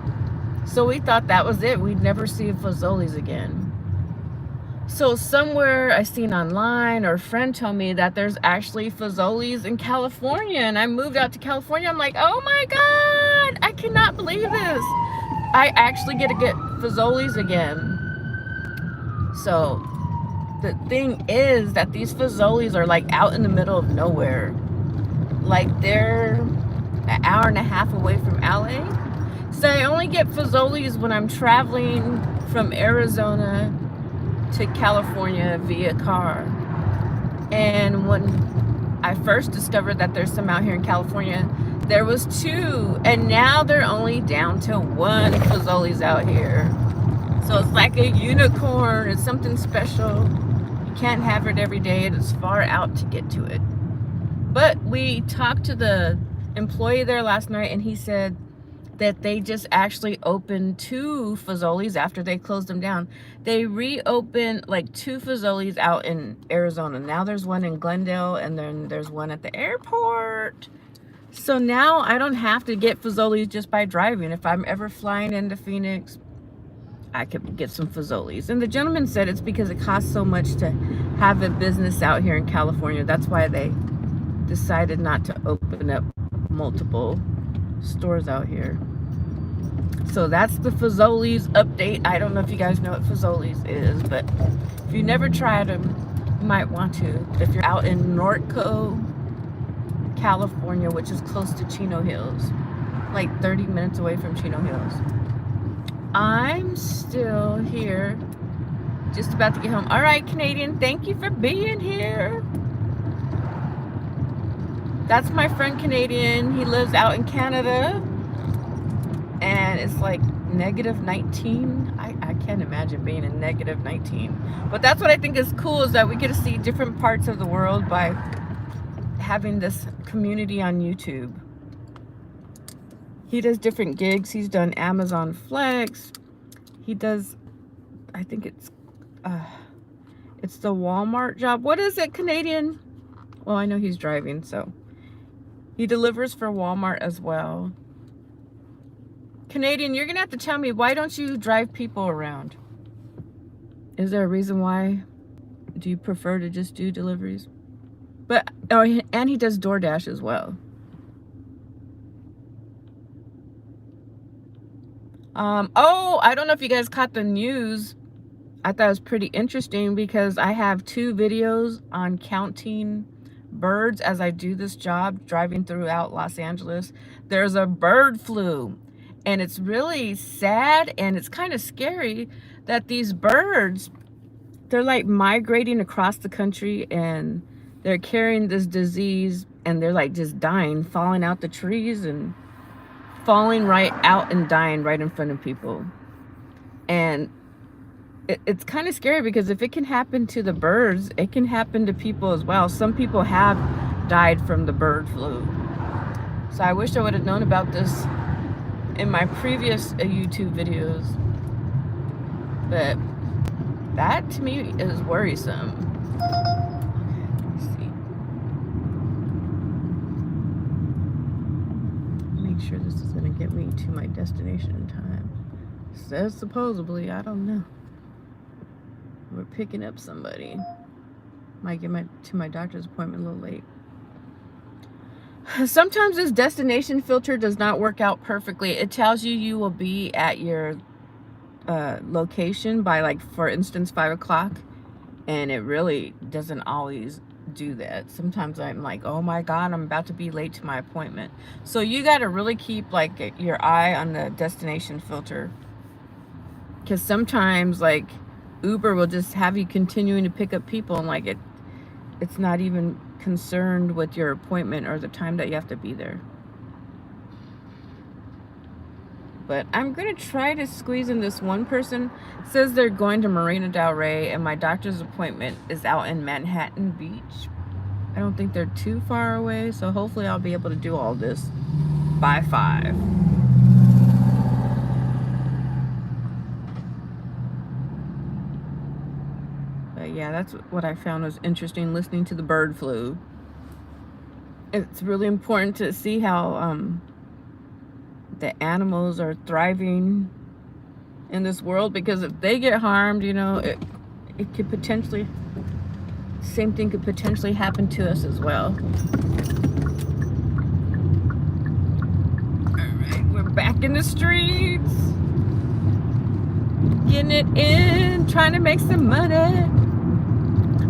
So we thought that was it. We'd never see a Fazoli's again. So somewhere I seen online or a friend told me that there's actually Fazoli's in California. And I moved out to California. I'm like, oh my God, I cannot believe this. I actually get to get Fazoli's again. So the thing is that these Fazoli's are like out in the middle of nowhere. Like they're an hour and a half away from LA. So I only get Fazoli's when I'm traveling from Arizona to California via car. And when I first discovered that there's some out here in California, there was 2, and now they're only down to 1 Fazoli's out here. So it's like a unicorn. It's something special. You can't have it every day, and it's far out to get to it. But we talked to the employee there last night, and he said that they just actually opened 2 Fazoli's after they closed them down. They reopened like 2 Fazoli's out in Arizona. Now there's one in Glendale, and then there's one at the airport. So now I don't have to get Fazoli's just by driving. If I'm ever flying into Phoenix, I could get some Fazoli's. And the gentleman said it's because it costs so much to have a business out here in California. That's why they decided not to open up multiple stores out here. So that's the Fazoli's update. I don't know if you guys know what Fazoli's is, but if you never tried them, you might want to. If you're out in Norco, California, which is close to Chino Hills, like 30 minutes away from Chino Hills. I'm still here Just about to get home. All right, Canadian, thank you for being here. That's my friend Canadian. He lives out in Canada. And it's like -19. I can't imagine being in -19. But that's what I think is cool, is that we get to see different parts of the world by having this community on YouTube. He does different gigs. He's done Amazon Flex. He does, I think it's the Walmart job. What is it, Canadian? Well, I know he's driving, so he delivers for Walmart as well. Canadian, you're gonna have to tell me, why don't you drive people around? Is there a reason why? Do you prefer to just do deliveries? But, oh, and he does DoorDash as well. Oh, I don't know if you guys caught the news. I thought it was pretty interesting because I have 2 videos on counting birds as I do this job, driving throughout Los Angeles. There's a bird flu. And it's really sad, and it's kind of scary that these birds, they're like migrating across the country, and they're carrying this disease, and they're like just dying, falling out the trees and falling right out and dying right in front of people. And it's kind of scary because if it can happen to the birds, it can happen to people as well. Some people have died from the bird flu. So I wish I would have known about this in my previous YouTube videos, but that to me is worrisome. Okay, let me see. Make sure this is gonna get me to my destination in time. Says supposedly, I don't know. We're picking up somebody. Might get to my doctor's appointment a little late. Sometimes this destination filter does not work out perfectly. It tells you will be at your location by, like, for instance, 5 o'clock, and it really doesn't always do that. Sometimes I'm like, oh my God, I'm about to be late to my appointment. So you got to really keep like your eye on the destination filter, because sometimes like Uber will just have you continuing to pick up people, and like it's not even concerned with your appointment or the time that you have to be there. But I'm gonna try to squeeze in this one person. It says they're going to Marina Del Rey, and my doctor's appointment is out in Manhattan Beach. I don't think they're too far away, so hopefully I'll be able to do all this by 5. But yeah, that's what I found was interesting, listening to the bird flu. It's really important to see how the animals are thriving in this world, because if they get harmed, you know, it could potentially, same thing could potentially happen to us as well. Alright, we're back in the streets, getting it in, trying to make some money.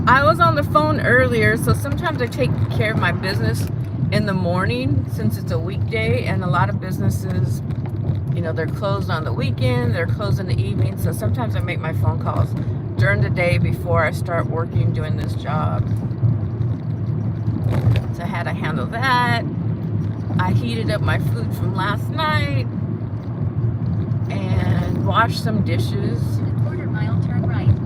I was on the phone earlier, so sometimes I take care of my business in the morning since it's a weekday, and a lot of businesses, you know, they're closed on the weekend, they're closed in the evening, so sometimes I make my phone calls during the day before I start working doing this job. So I had to handle that. I heated up my food from last night and washed some dishes. A quarter-mile turn right.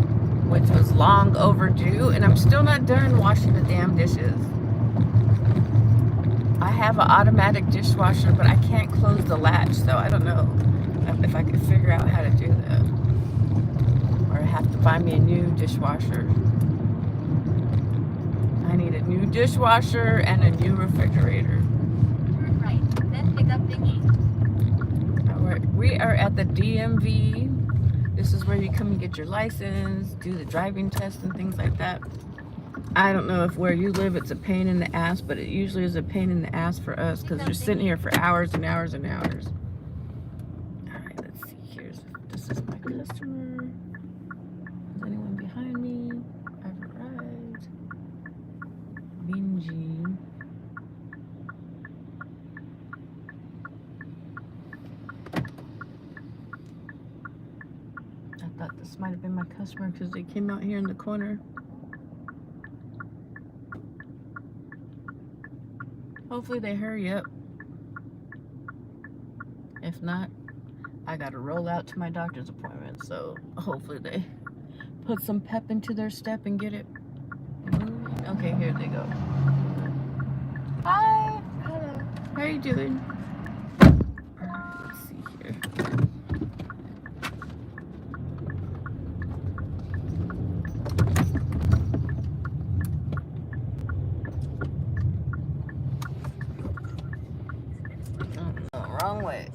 Which was long overdue, and I'm still not done washing the damn dishes. I have an automatic dishwasher, but I can't close the latch, so I don't know if I could figure out how to do that. Or I have to buy me a new dishwasher. I need a new dishwasher and a new refrigerator. Turn right, then pick up thingy. We are at the DMV. This is where you come and get your license, do the driving test and things like that. I don't know if where you live it's a pain in the ass, but it usually is a pain in the ass for us because you're sitting here for hours and hours and hours. Alright, let's see. This is my customer. Is anyone behind me? I've arrived. Bingy. Thought this might have been my customer because they came out here in the corner. Hopefully they hurry up. If not, I gotta roll out to my doctor's appointment. So hopefully they put some pep into their step and get it moving. Okay, here they go. Hi. Hello. How are you doing? Let's see here. Wrong way.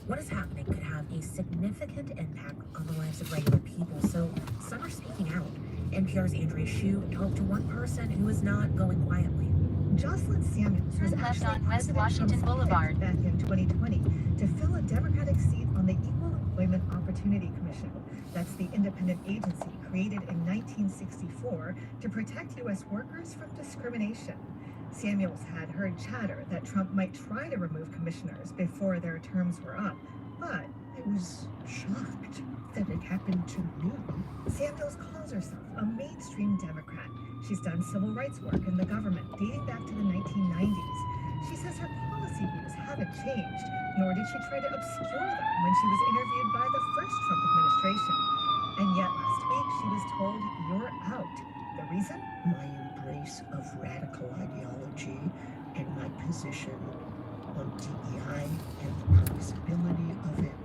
What is happening could have a significant impact on the lives of regular people, so some are speaking out. NPR's Andrea Hsu talked to one person who is not going quietly. Jocelyn Samuels was Turn left actually on West President Washington Trump's Boulevard. pick back in 2020 to fill a Democratic seat on the Equal Employment Opportunity Commission. That's the independent agency created in 1964 to protect U.S. workers from discrimination. Samuels had heard chatter that Trump might try to remove commissioners before their terms were up, but I was shocked that it happened to me. Samuels calls herself a mainstream Democrat. She's done civil rights work in the government dating back to the 1990s. She says her policy views haven't changed, nor did she try to obscure them when she was interviewed by the first Trump administration. And yet last week she was told, "You're out." The reason? My embrace of radical ideology and my position on DEI and the possibility of it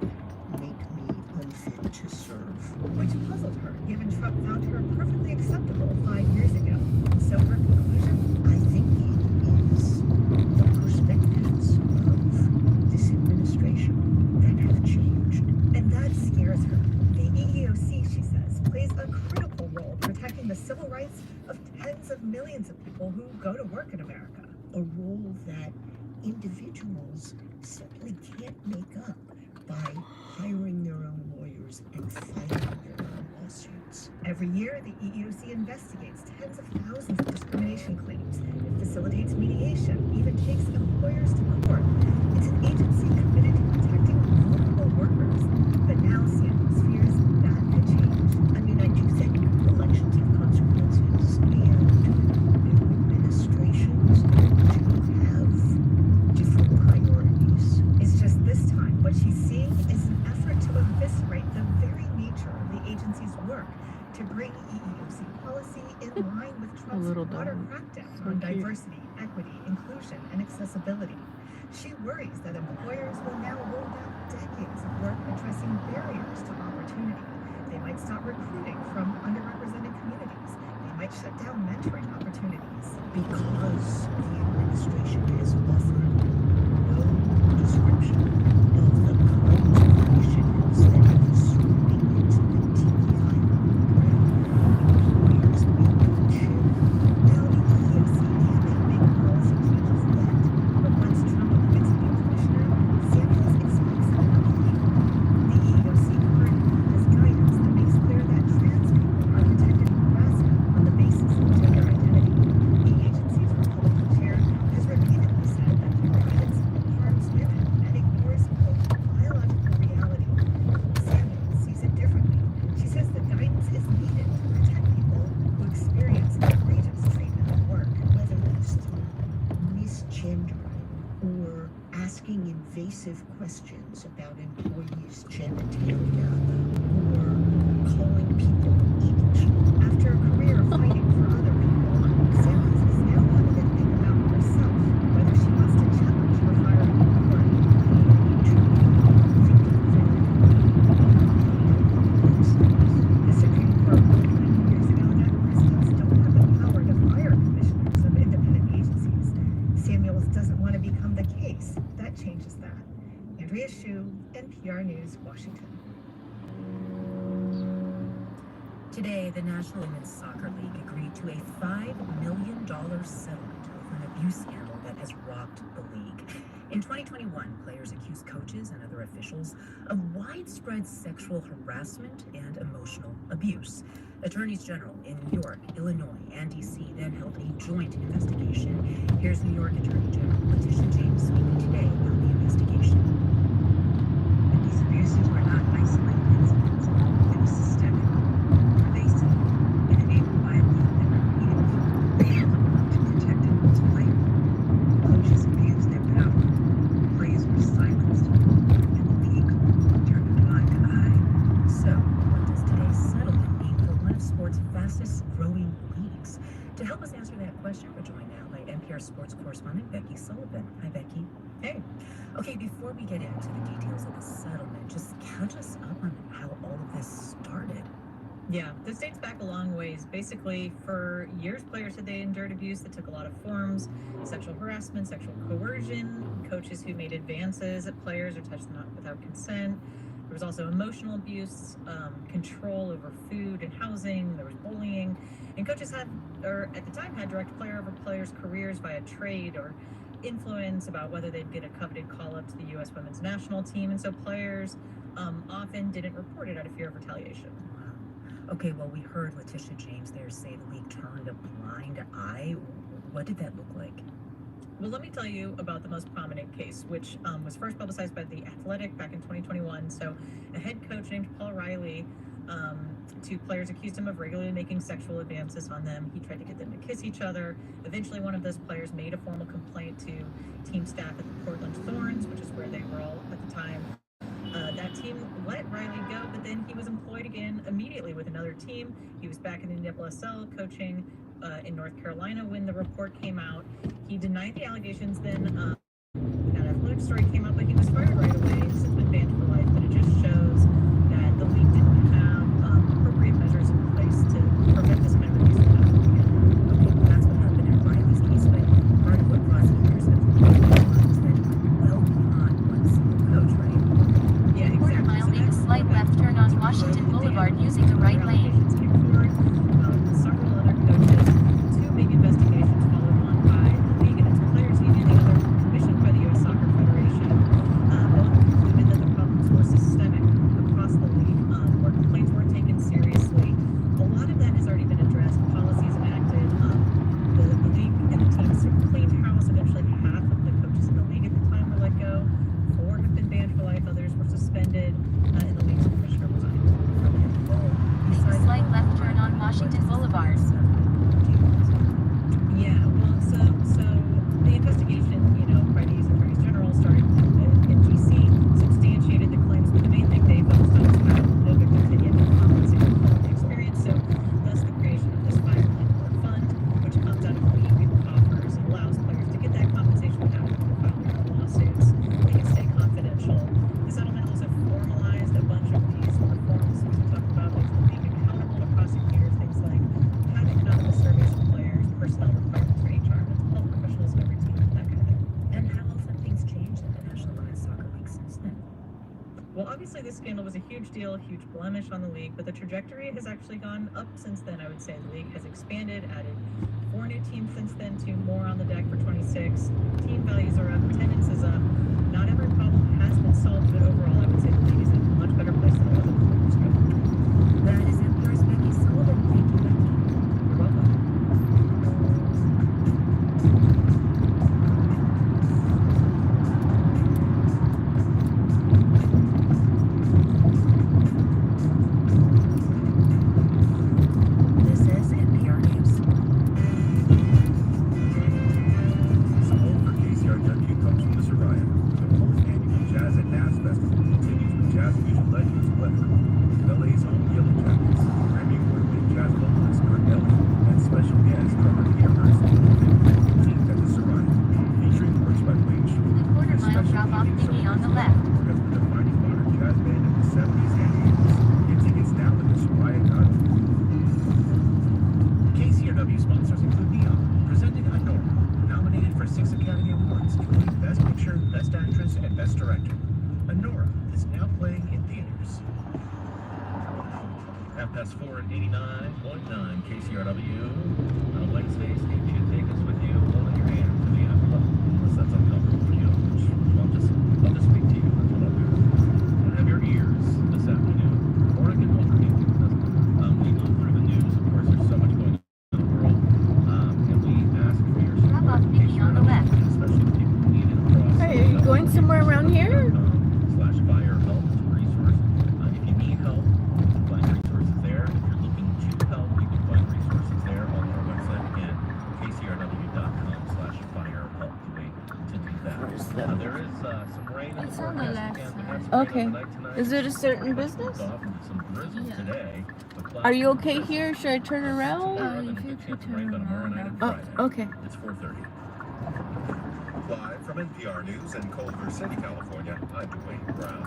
make me unfit to serve. Which puzzled her, given Trump found her perfectly acceptable 5 years ago. So her conclusion? I think it is the perspectives of this administration that have changed. And that scares her. The EEOC, she says, plays a critical role protecting the civil rights of tens of millions of people who go to work in America. A role that individuals simply can't make up by hiring their own lawyers and filing their own lawsuits. Every year, the EEOC investigates tens of thousands of discrimination claims. It facilitates mediation, even takes employers to court. It's an agency committed to protecting vulnerable workers. But now Samuels fears that could change. I mean, I do think elections have consequences, and new administrations do have different priorities. It's just this time, what she's seeing is an effort to eviscerate the very nature of the agency's work to bring EEOC policy in line with Trump's broader crackdown on diversity, equity, inclusion, and accessibility. She worries that employers will now roll out decades of work addressing barriers to opportunity. They might stop recruiting from underrepresented communities. They might shut down mentoring opportunities. Because the administration has offered no description of the kinds of initiatives that have swooping into the DEI program, employers may not share. Now the EEOC can't make policy changes yet, but once Trump appoints a new commissioner, Samuels expects an upheaval. The EEOC currently has guidance that makes clear that trans people are protected from harassment on the basis of gender identity. The agency's Republican chair has repeatedly said that their guidance harms women and ignores, quote, biological reality. Samuels sees it differently. She says the guidance is needed to protect people who experience egregious treatment at work. Whether it's through misgendering or asking invasive questions about employees' genitalia or calling people each. After a career fighting for other people, Samuels is now having to think about herself, whether she wants to challenge her firing in court. The Supreme Court ruled many years ago that presidents don't have the power to fire commissioners of independent agencies. Samuels doesn't want to become the case. That changes that. Andrea Hsu, NPR News, Washington. Today, the National Women's Soccer League agreed to a $5 million settlement over an abuse scandal that has rocked the league. In 2021, players accused coaches and other officials of widespread sexual harassment and emotional abuse. Attorneys General in New York, Illinois, and D.C. then held a joint investigation. Here's New York Attorney General Letitia James speaking today about the investigation. usage were not isolated incidents. It was systemic, pervasive, and enabled by a league that repeatedly failed to protect its player. Coaches abused their power, players were silenced, and the league turned a blind eye. So, what does today's settlement mean for one of sports' fastest growing leagues? To help us answer that question, we're joined now by NPR sports correspondent Becky Sullivan. Hi, Becky. Hey. Okay, before we get into the details of the settlement, just catch us up on how all of this started. Yeah, this dates back a long ways. Basically, for years, players said they endured abuse that took a lot of forms: sexual harassment, sexual coercion, coaches who made advances at players or touched them without consent. There was also emotional abuse, control over food and housing. There was bullying, and coaches had, or at the time, had direct play over players' careers via trade or influence about whether they'd get a coveted call-up to the U.S. women's national team, and so players often didn't report it out of fear of retaliation. Wow. Okay, well, we heard Letitia James there say the league turned a blind eye. What did that look like? Well, let me tell you about the most prominent case, which was first publicized by The Athletic back in 2021. So a head coach named Paul Riley, two players accused him of regularly making sexual advances on them. He tried to get them to kiss each other. Eventually, one of those players made a formal complaint to team staff at the Portland Thorns, which is where they were all at the time. That team let Riley go, but then he was employed again immediately with another team. He was back in the NWSL coaching in North Carolina when the report came out. He denied the allegations then. That Athletic story came out, but he was fired right away. He's since been banned for life, but it just shows that the league didn't have appropriate measures in place to prevent this kind of abuse from happening again. Okay, well, that's what happened in Riley's case, but part of what prosecutors have realized is that it went well beyond one single coach, right? Yeah, exactly. Quarter mile, make a slight left turn on Washington Boulevard using the right lane. Came forward, several other coaches, two big investigations followed on by the league and its players union, the other commissioned by the U.S. Soccer Federation. Both concluded that the problems were systemic across the league, where complaints weren't taken seriously. A lot of that has already been addressed, policies enacted. The league and the teams have cleaned house. Eventually, half of the coaches in the league at the time were let go. 4 have been banned for life. Others were suspended, and the league's commissioner resigned. Make a slight left turn on Washington Boulevard. Yeah, well, so the investigation, by these attorneys general started in D.C., substantiated the claims, but the main thing they focused on was how no victims had yet been compensated for the experience. So, thus the creation of this $5 million fund, which comes out of the league coffers and allows players to get that compensation without having to file their own lawsuits. They can stay confidential. The settlement also formalized a bunch of these reforms we talked about, makes the league accountable to prosecutors, things like having anonymous surveys of players, personnel requirements for HR, mental health professionals in every team, that kind of thing. And how else have things changed in the National Women's Soccer League since then? Well, obviously this scandal was a huge deal, a huge blemish on the league, but the trajectory has actually gone up since then. I would say the league has expanded, added 4 new teams since then, 2 more on the deck for 26. Team values are up, attendance is up. Not every problem has been solved, but overall I would say the league is in a much better place than it was a couple years ago. That is NPR's Becky Sullivan. Thank you, Becky. You're welcome. This is NPR News. Support for KCRW comes from the Soraya. The 4th annual Jazz at Nats Festival continues with jazz fusion legends Weather, LA's own Yellow Jackets, Grammy Award-winning jazz vocalist Kurt Ellie, and special guest drummer Peter Hurst on the 15th at the Soraya, featuring works by Wayne Shore. A quarter mile drop off thingy on the left. As the defining modern jazz band of the 70s and 80s. Get tickets now at thesoraya.org. KCRW sponsors include Neon, presenting Anora, nominated for 6 Academy Awards, including Best Picture, Best Actress, and Best Director. Anora is now playing in theaters. 4:30 at 89.9 KCRW. On Wednesdays, if you take us with you, holding your hand to the end. Unless that's uncomfortable for you, I'll just speak to you. That's what I'll do. And have your ears this afternoon. Or I can offer you. We go through the news. Of course, there's so much going on in the world. And we ask for your support. Drop off thingy on the left. Especially the people who need it across. Hey, are you going somewhere around here? /fire help to resources Yeah, there is some rain in the It's on the forecast left again. We side. have some rain Okay. overnight tonight. Is it a certain But it's business? off and some drizzle today. The clouds Are you are okay present. here? Should I turn around? And a good chance of rain by tomorrow night and Friday. Okay. It's 4:30. Live from NPR News in Culver City, California, I'm Dwayne Brown.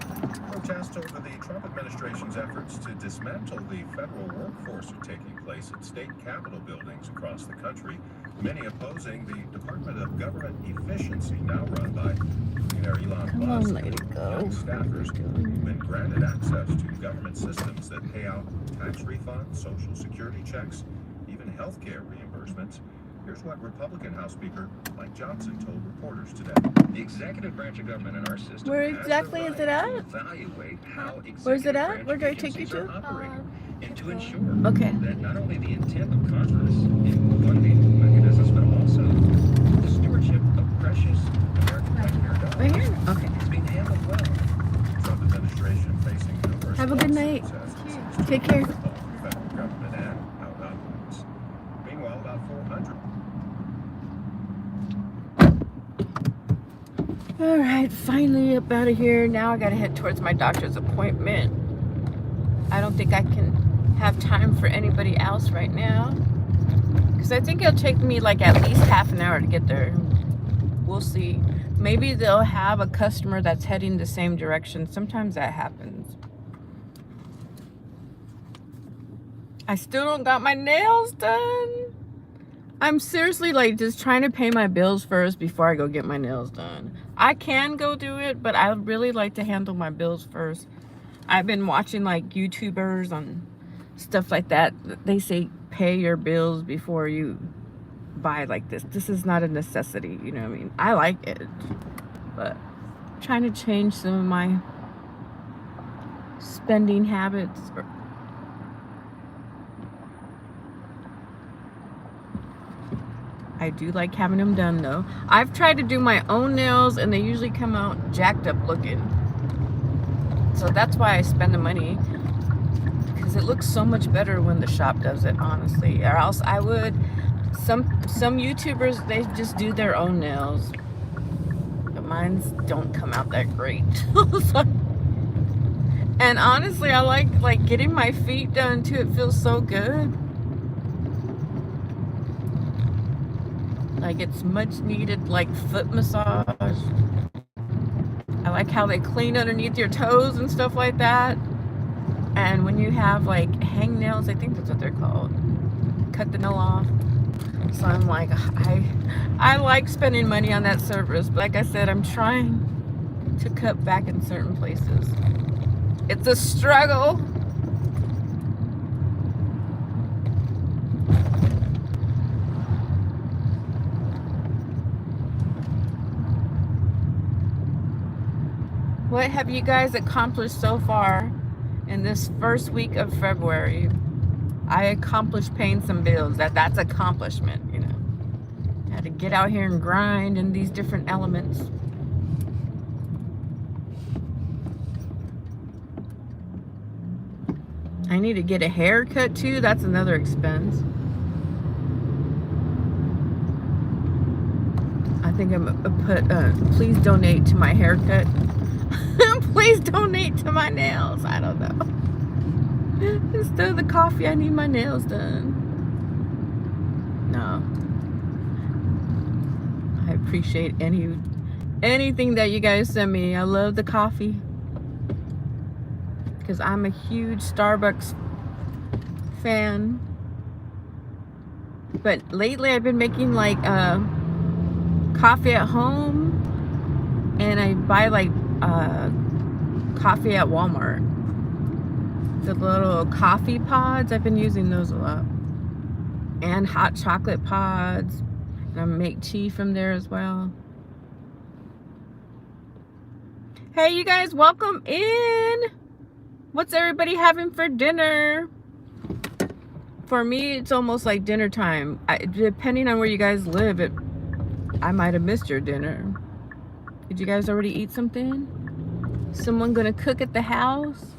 Protests over the Trump administration's efforts to dismantle the federal workforce are taking place at state capitol buildings across the country, many opposing the Department of Government Efficiency, now run by billionaire Elon Come Musk. on, lady, go. Young staffers who've been granted access to government systems that pay out tax refunds, Social Security checks, even health care reimbursements. Here's what Republican House Speaker Mike Johnson told reporters today. The executive branch of government in our system Where has exactly the is right it to at? evaluate how Where's it executive at? branch Where do I take you agencies are to? operating, and to ensure Okay. that not only the intent of Congress in funding mechanisms, but also the stewardship of precious American taxpayer dollars Right here? Okay. is being handled well. Trump administration facing numerous Have a good night. lawsuits as Take care. federal government and out operates. Meanwhile, about 400. All right, finally up out of here. Now I gotta head towards my doctor's appointment. I don't think I can have time for anybody else right now, because I think it'll take me like at least half an hour to get there. We'll see. Maybe they'll have a customer that's heading the same direction. Sometimes that happens. I still don't got my nails done. I'm seriously like just trying to pay my bills first before I go get my nails done. I can go do it, but I really like to handle my bills first. I've been watching like YouTubers on stuff like that. They say pay your bills before you buy like this. This is not a necessity, you know what I mean? I like it, but I'm trying to change some of my spending habits. I do like having them done though. I've tried to do my own nails and they usually come out jacked up looking. So that's why I spend the money, because it looks so much better when the shop does it, honestly. Or else I would, some YouTubers, they just do their own nails. But mine don't come out that great. So, and honestly, I like getting my feet done too. It feels so good. Like it's much needed like foot massage. I like how they clean underneath your toes and stuff like that. And when you have like hangnails, I think that's what they're called, cut the nail off. So I'm like, I like spending money on that service, but like I said, I'm trying to cut back in certain places. It's a struggle. What have you guys accomplished so far in this first week of February? I accomplished paying some bills. That's accomplishment, you know. I had to get out here and grind in these different elements. I need to get a haircut too. That's another expense. I think I'm gonna put, please donate to my haircut. Please donate to my nails. I don't know. Instead of the coffee, I need my nails done. No. I appreciate anything that you guys send me. I love the coffee, because I'm a huge Starbucks fan. But lately I've been making like coffee at home, and I buy like coffee at Walmart. The little coffee pods, I've been using those a lot. And hot chocolate pods. And I make tea from there as well. Hey, you guys, welcome in. What's everybody having for dinner? For me, it's almost like dinner time. Depending on where you guys live, I might have missed your dinner. Did you guys already eat something? Someone gonna cook at the house?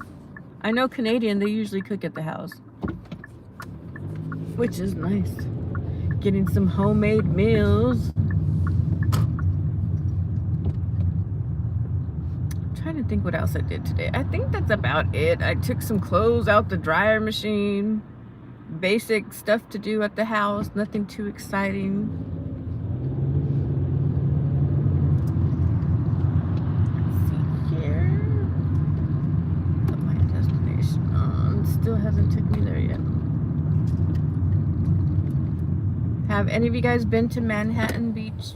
I know Canadian, they usually cook at the house, which is nice. Getting some homemade meals. trying to think what else I did today. I think that's about it. I took some clothes out the dryer machine. Basic stuff to do at the house. Nothing too exciting. Let's see here. Put my destination on. Still hasn't took me there yet. Have any of you guys been to Manhattan Beach?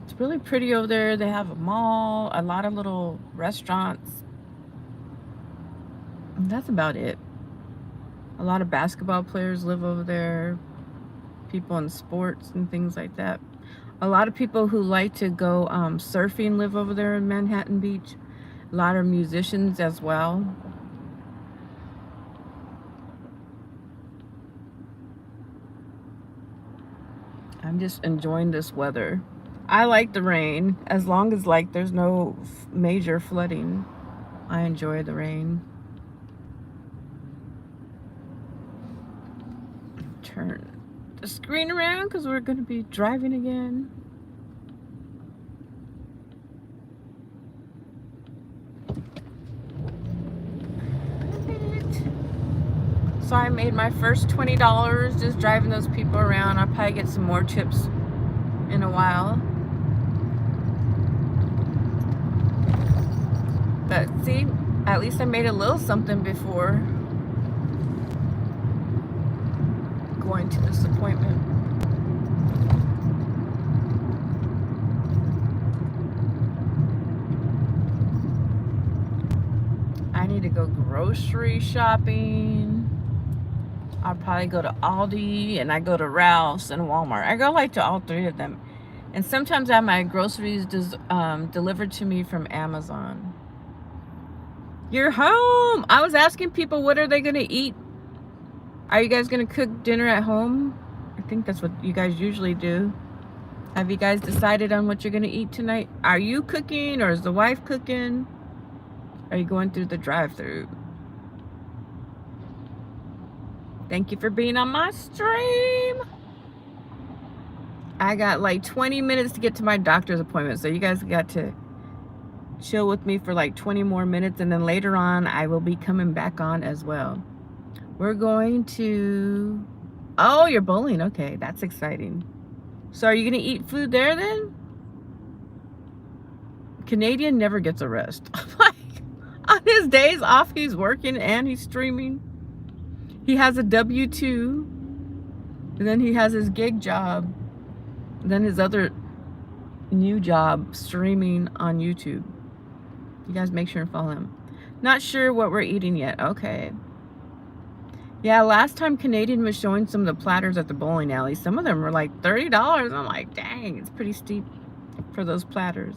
It's really pretty over there. They have a mall, a lot of little restaurants. And that's about it. A lot of basketball players live over there. People in sports and things like that. A lot of people who like to go surfing live over there in Manhattan Beach. A lot of musicians as well. I'm just enjoying this weather. I like the rain as long as like there's no major flooding. I enjoy the rain. Turn the screen around because we're going to be driving again. So I made my first $20 just driving those people around. I'll probably get some more tips in a while. But see, at least I made a little something before going to this appointment. I need to go grocery shopping. I'll probably go to Aldi, and I go to Ralph's and Walmart. I go like to all three of them. And sometimes I have my groceries delivered to me from Amazon. You're home. I was asking people, what are they going to eat? Are you guys going to cook dinner at home? I think that's what you guys usually do. Have you guys decided on what you're going to eat tonight? Are you cooking or is the wife cooking? Are you going through the drive-thru? Thank you for being on my stream. I got like 20 minutes to get to my doctor's appointment. So you guys got to chill with me for like 20 more minutes. And then later on, I will be coming back on as well. We're going to... Oh, you're bowling. Okay, that's exciting. So are you going to eat food there then? Canadian never gets a rest. Like, on his days off, he's working and he's streaming. He has a W-2. And then he has his gig job. And then his other new job, streaming on YouTube. You guys make sure and follow him. Not sure what we're eating yet. Okay. Yeah, last time Canadian was showing some of the platters at the bowling alley. Some of them were like $30. I'm like, dang, it's pretty steep for those platters.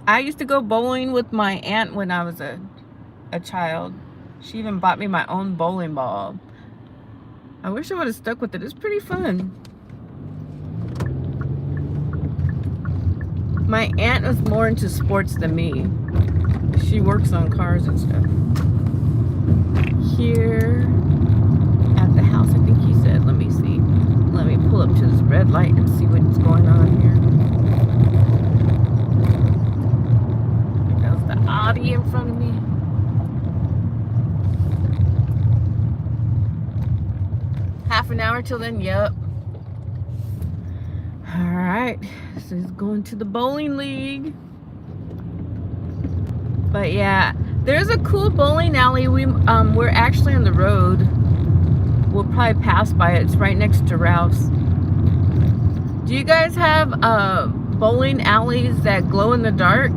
I used to go bowling with my aunt when I was a child. She even bought me my own bowling ball. I wish I would have stuck with it. It's pretty fun. My aunt was more into sports than me. She works on cars and stuff. Here at the house, I think he said, let me see. Let me pull up to this red light and see what's going on here. There's the Audi in front of me. Half an hour till then, yep. Alright, so he's going to the bowling league. But yeah, there's a cool bowling alley. We're actually on the road. We'll probably pass by it. It's right next to Ralph's. Do you guys have bowling alleys that glow in the dark?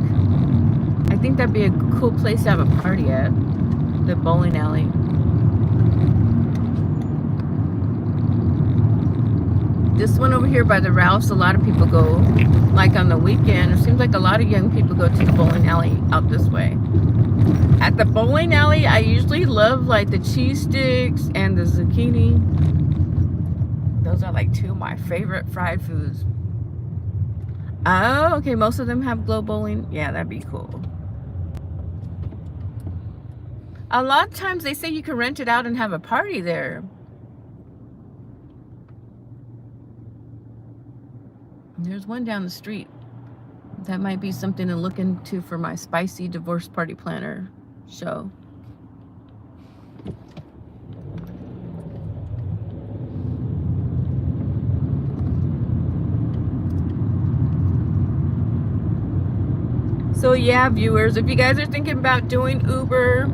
I think that'd be a cool place to have a party at. The bowling alley. This one over here by the Ralph's, a lot of people go, like on the weekend. It seems like a lot of young people go to the bowling alley out this way. At the bowling alley, I usually love like the cheese sticks and the zucchini. Those are like two of my favorite fried foods. Oh, okay, most of them have glow bowling. Yeah, that'd be cool. A lot of times they say you can rent it out and have a party there. There's one down the street. That might be something to look into for my spicy divorce party planner show. So yeah, viewers, if you guys are thinking about doing Uber,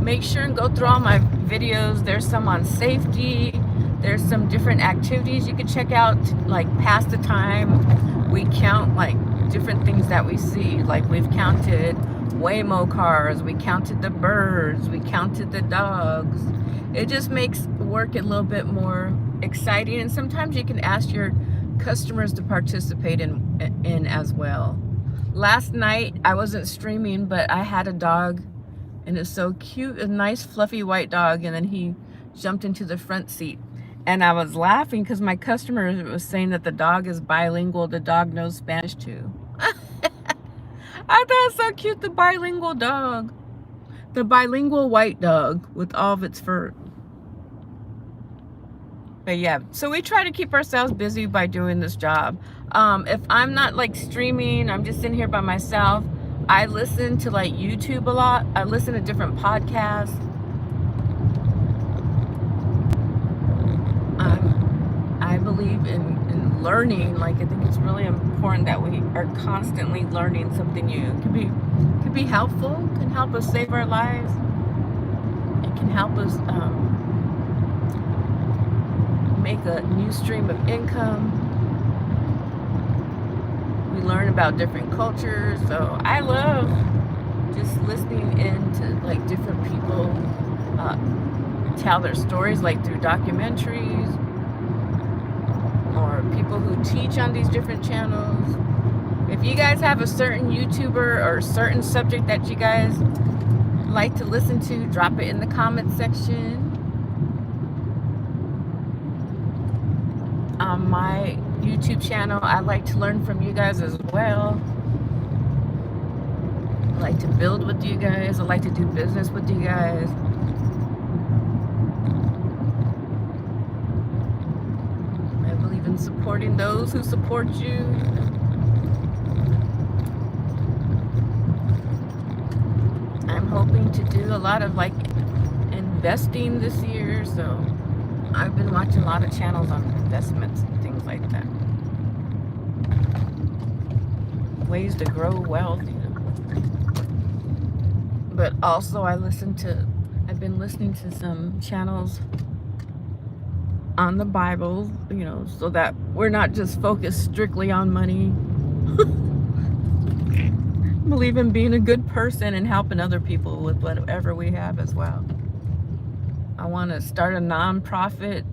make sure and go through all my videos. There's some on safety. There's some different activities you can check out, like pass the time. We count like different things that we see. Like we've counted Waymo cars, we counted the birds, we counted the dogs. It just makes work a little bit more exciting, and sometimes you can ask your customers to participate in as well. Last night I wasn't streaming, but I had a dog, and it's so cute, a nice fluffy white dog, and then he jumped into the front seat, and I was laughing because my customer was saying that the dog is bilingual. The dog knows Spanish too. I thought it was so cute, the bilingual dog, the bilingual white dog with all of its fur. But yeah, so we try to keep ourselves busy by doing this job. If I'm not like streaming, I'm just sitting here by myself, I listen to like YouTube a lot. I listen to different podcasts. I believe in learning. Like, I think it's really important that we are constantly learning something new. It could be helpful, can help us save our lives. It can help us make a new stream of income. We learn about different cultures. So I love just listening into like different people tell their stories, like through documentaries or people who teach on these different channels. If you guys have a certain YouTuber or a certain subject that you guys like to listen to, drop it in the comment section. On my YouTube channel, I like to learn from you guys as well. I like to build with you guys. I like to do business with you guys. I believe in supporting those who support you. I'm hoping to do a lot of like investing this year, so I've been watching a lot of channels on investments and things like that. Ways to grow wealth, you know. But also I've been listening to some channels on the Bible, you know, so that we're not just focused strictly on money. I believe in being a good person and helping other people with whatever we have as well. I want to start a non-profit.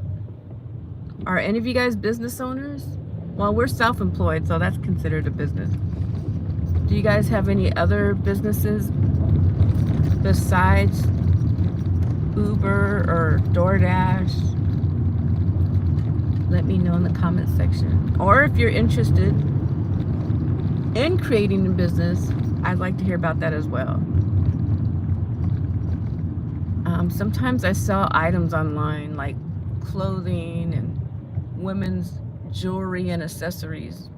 Are any of you guys business owners? Well, we're self-employed, so that's considered a business. Do you guys have any other businesses besides Uber or DoorDash? Let me know in the comment section. Or if you're interested in creating a business, I'd like to hear about that as well. Sometimes I sell items online like clothing and women's jewelry and accessories.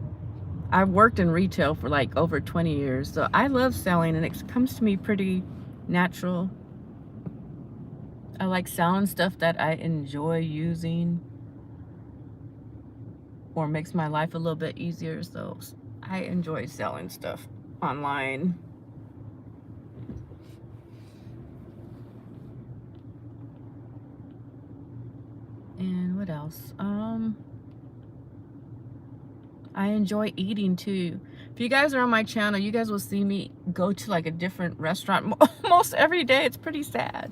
I've worked in retail for like over 20 years, so I love selling, and it comes to me pretty natural. I like selling stuff that I enjoy using or makes my life a little bit easier, so I enjoy selling stuff online. And what else? I enjoy eating too. If you guys are on my channel, you guys will see me go to like a different restaurant almost every day. It's pretty sad.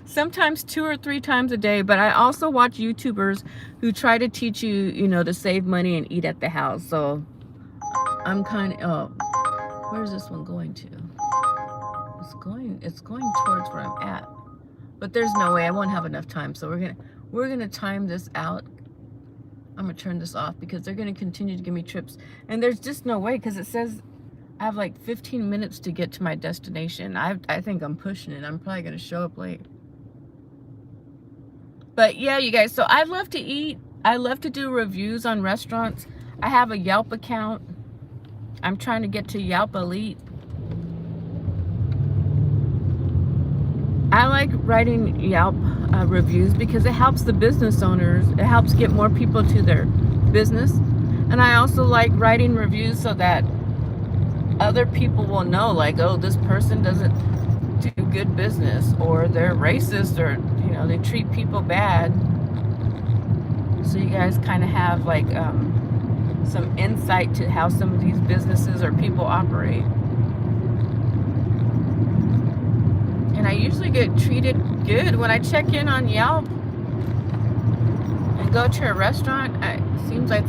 Sometimes 2 or 3 times a day. But I also watch YouTubers who try to teach you, you know, to save money and eat at the house. So I'm kind of, where's this one going to? It's going towards where I'm at. But there's no way, I won't have enough time. So we're gonna time this out. I'm gonna turn this off because they're gonna continue to give me trips, and there's just no way, because it says I have like 15 minutes to get to my destination. I think I'm pushing it. I'm probably gonna show up late. But yeah, you guys, so I love to eat. I love to do reviews on restaurants. I have a Yelp account. I'm trying to get to Yelp Elite. I like writing Yelp reviews because it helps the business owners. It helps get more people to their business. And I also like writing reviews so that other people will know, like, oh, this person doesn't do good business, or they're racist, or, you know, they treat people bad. So you guys kind of have like some insight to how some of these businesses or people operate. And I usually get treated good when I check in on Yelp and go to a restaurant. It seems like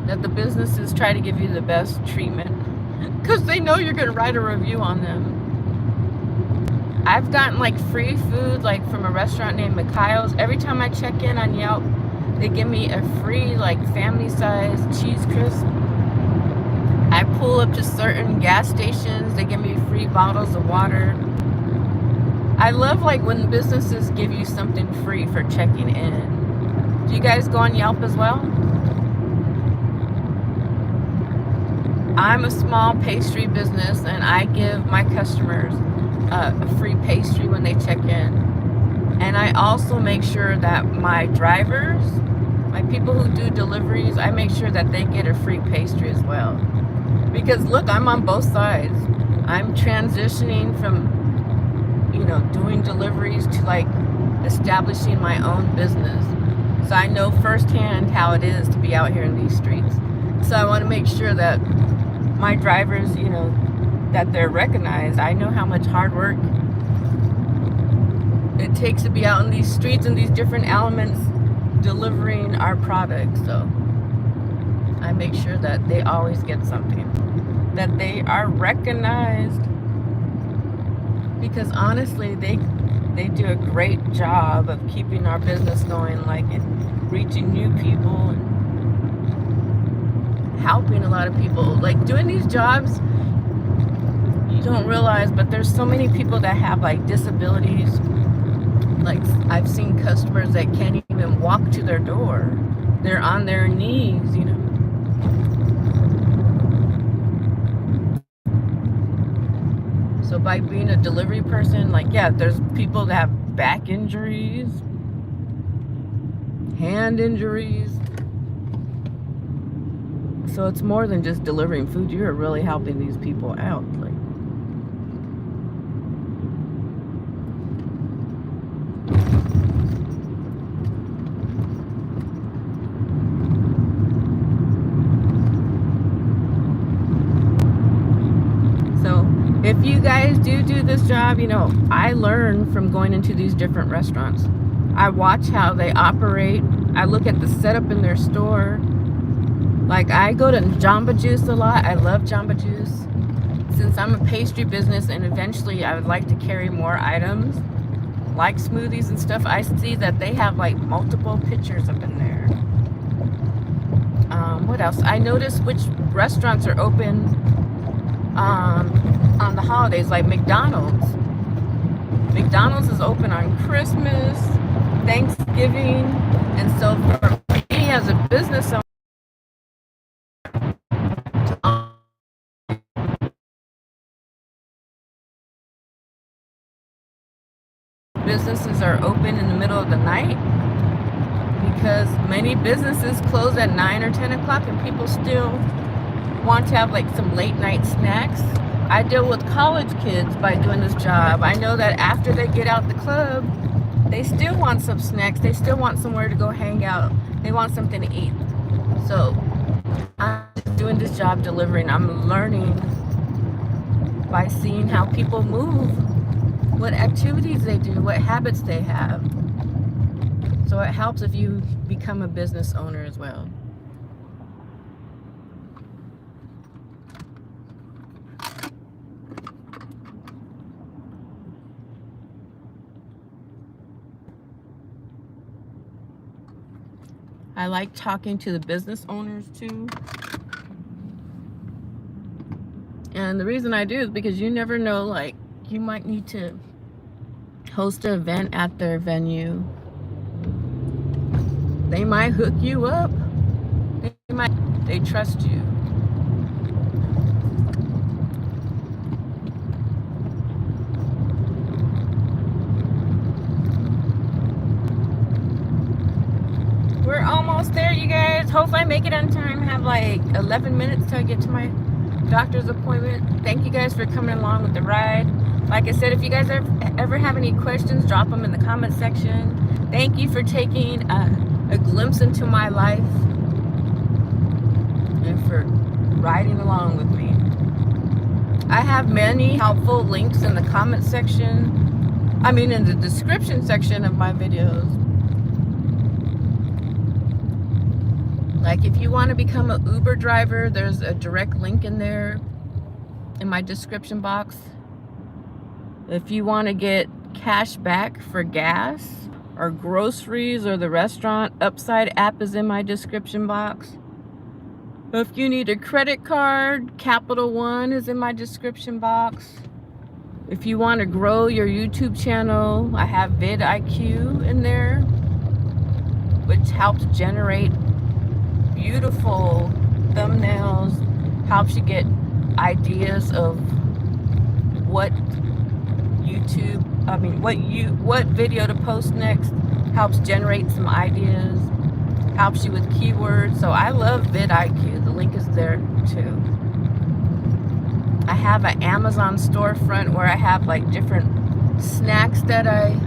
that the businesses try to give you the best treatment because they know you're going to write a review on them. I've gotten like free food, like from a restaurant named Mikhail's. Every time I check in on Yelp, they give me a free like family-sized cheese crisp. I pull up to certain gas stations, they give me free bottles of water. I love like when businesses give you something free for checking in. Do you guys go on Yelp as well? I'm a small pastry business and I give my customers a free pastry when they check in. And I also make sure that my drivers, my people who do deliveries, I make sure that they get a free pastry as well. Because look, I'm on both sides. I'm transitioning from, you know, doing deliveries to like establishing my own business. So I know firsthand how it is to be out here in these streets. So I want to make sure that my drivers, you know, that they're recognized. I know how much hard work it takes to be out in these streets and these different elements delivering our products. So I make sure that they always get something, that they are recognized, because honestly they do a great job of keeping our business going, like, and reaching new people and helping a lot of people. Like, doing these jobs, you don't realize, but there's so many people that have like disabilities. Like, I've seen customers that can't even walk to their door. They're on their knees, you know. So by being a delivery person, like, yeah, there's people that have back injuries, hand injuries. So it's more than just delivering food. You're really helping these people out. Like, if you guys do this job, you know, I learn from going into these different restaurants. I watch how they operate. I look at the setup in their store. Like, I go to Jamba Juice a lot. I love Jamba Juice. Since I'm a pastry business and eventually I would like to carry more items, like smoothies and stuff, I see that they have like multiple pictures up in there. What else? I notice which restaurants are open on the holidays, like McDonald's. McDonald's is open on Christmas, Thanksgiving, and so for me as a business owner, businesses are open in the middle of the night, because many businesses close at 9 or 10 o'clock and people still want to have like some late night snacks. I deal with college kids by doing this job. I know that after they get out the club, they still want some snacks. They still want somewhere to go hang out. They want something to eat. So I'm doing this job delivering. I'm learning by seeing how people move, what activities they do, what habits they have. So it helps if you become a business owner as well. I like talking to the business owners too. And the reason I do is because you never know, like, you might need to host an event at their venue. They might hook you up. They trust you. Hopefully I make it on time. Have like 11 minutes till I get to my doctor's appointment. Thank you guys for coming along with the ride. Like I said, if you guys ever have any questions, drop them in the comment section. Thank you for taking a glimpse into my life and for riding along with me. I have many helpful links in the comment section. I mean in the description section of my videos. Like if you want to become an Uber driver, there's a direct link in there in my description box. If you want to get cash back for gas or groceries or the restaurant, Upside app is in my description box. If you need a credit card, Capital One is in my description box. If you want to grow your YouTube channel, I have vidIQ in there, which helps generate beautiful thumbnails, helps you get ideas of what what video to post next, helps generate some ideas, helps you with keywords. So I love vidIQ. The link is there too. I have an Amazon storefront where I have like different snacks that I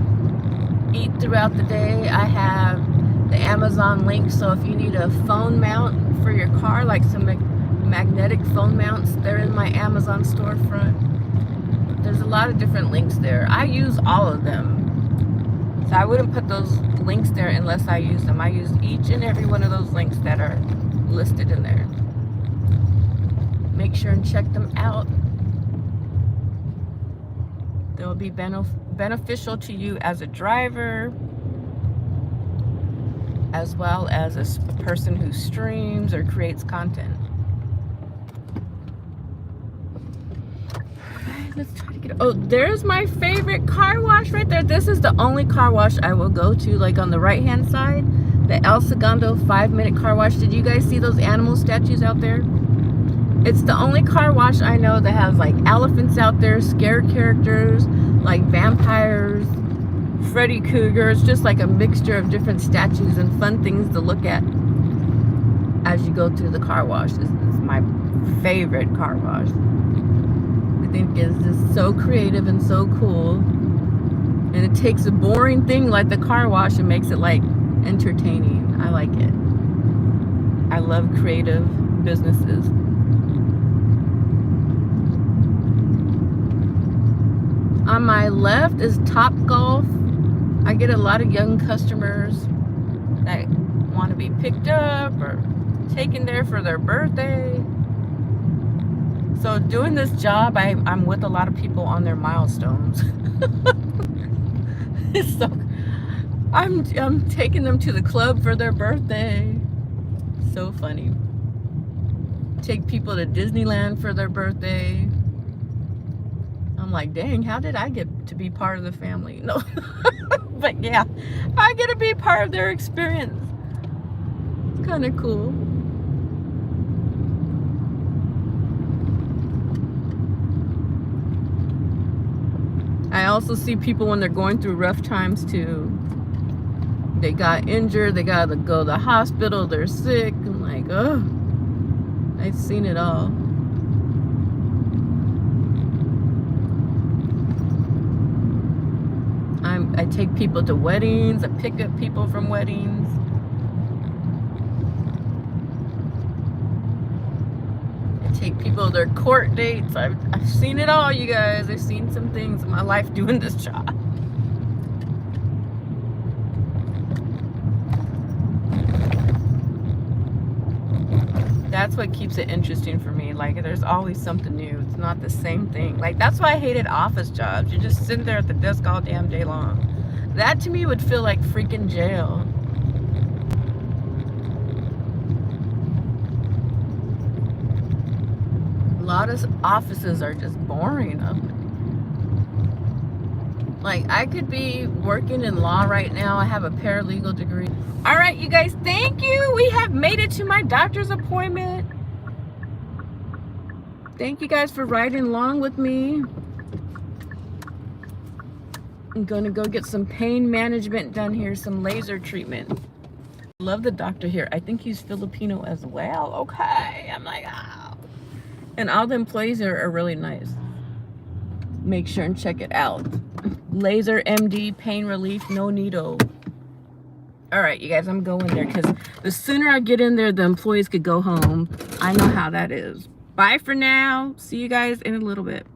eat throughout the day. I have the Amazon link, so if you need a phone mount for your car, like some magnetic phone mounts, they're in my Amazon storefront. There's a lot of different links there. I use all of them. So I wouldn't put those links there unless I use them. I use each and every one of those links that are listed in there. Make sure and check them out. They'll be beneficial to you as a driver, as well as a person who streams or creates content. Alright, let's try to get... Oh, there's my favorite car wash right there. This is the only car wash I will go to, like on the right hand side. The El Segundo 5-minute car wash. Did you guys see those animal statues out there? It's the only car wash I know that has like elephants out there, scare characters, like vampires, Freddy Krueger. It's just like a mixture of different statues and fun things to look at as you go through the car wash. This is my favorite car wash. I think it's just so creative and so cool. And it takes a boring thing like the car wash and makes it like entertaining. I like it. I love creative businesses. On my left is Top Golf. I get a lot of young customers that want to be picked up or taken there for their birthday. So doing this job, I'm with a lot of people on their milestones. So I'm taking them to the club for their birthday. So funny. Take people to Disneyland for their birthday. I'm like, dang, how did I get to be part of the family? No. But yeah, I get to be part of their experience. It's kind of cool. I also see people when they're going through rough times too. They got injured, they gotta go to the hospital, they're sick. I'm like, oh, I've seen it all. I take people to weddings, I pick up people from weddings. I take people to their court dates. I've seen it all, you guys. I've seen some things in my life doing this job. That's what keeps it interesting for me. Like, there's always something new. It's not the same thing. Like, that's why I hated office jobs. You're just sitting there at the desk all damn day long. That to me would feel like freaking jail. A lot of offices are just boring. Like, I could be working in law right now. I have a paralegal degree. All right, you guys, thank you. We have made it to my doctor's appointment. Thank you guys for riding along with me. I'm gonna go get some pain management done here, some laser treatment. Love the doctor here. I think he's Filipino as well. Okay. I'm like, oh. And all the employees are really nice. Make sure and check it out. Laser MD, pain relief, no needle. All right, you guys, I'm going there because the sooner I get in there, the employees could go home. I know how that is. Bye for now. See you guys in a little bit.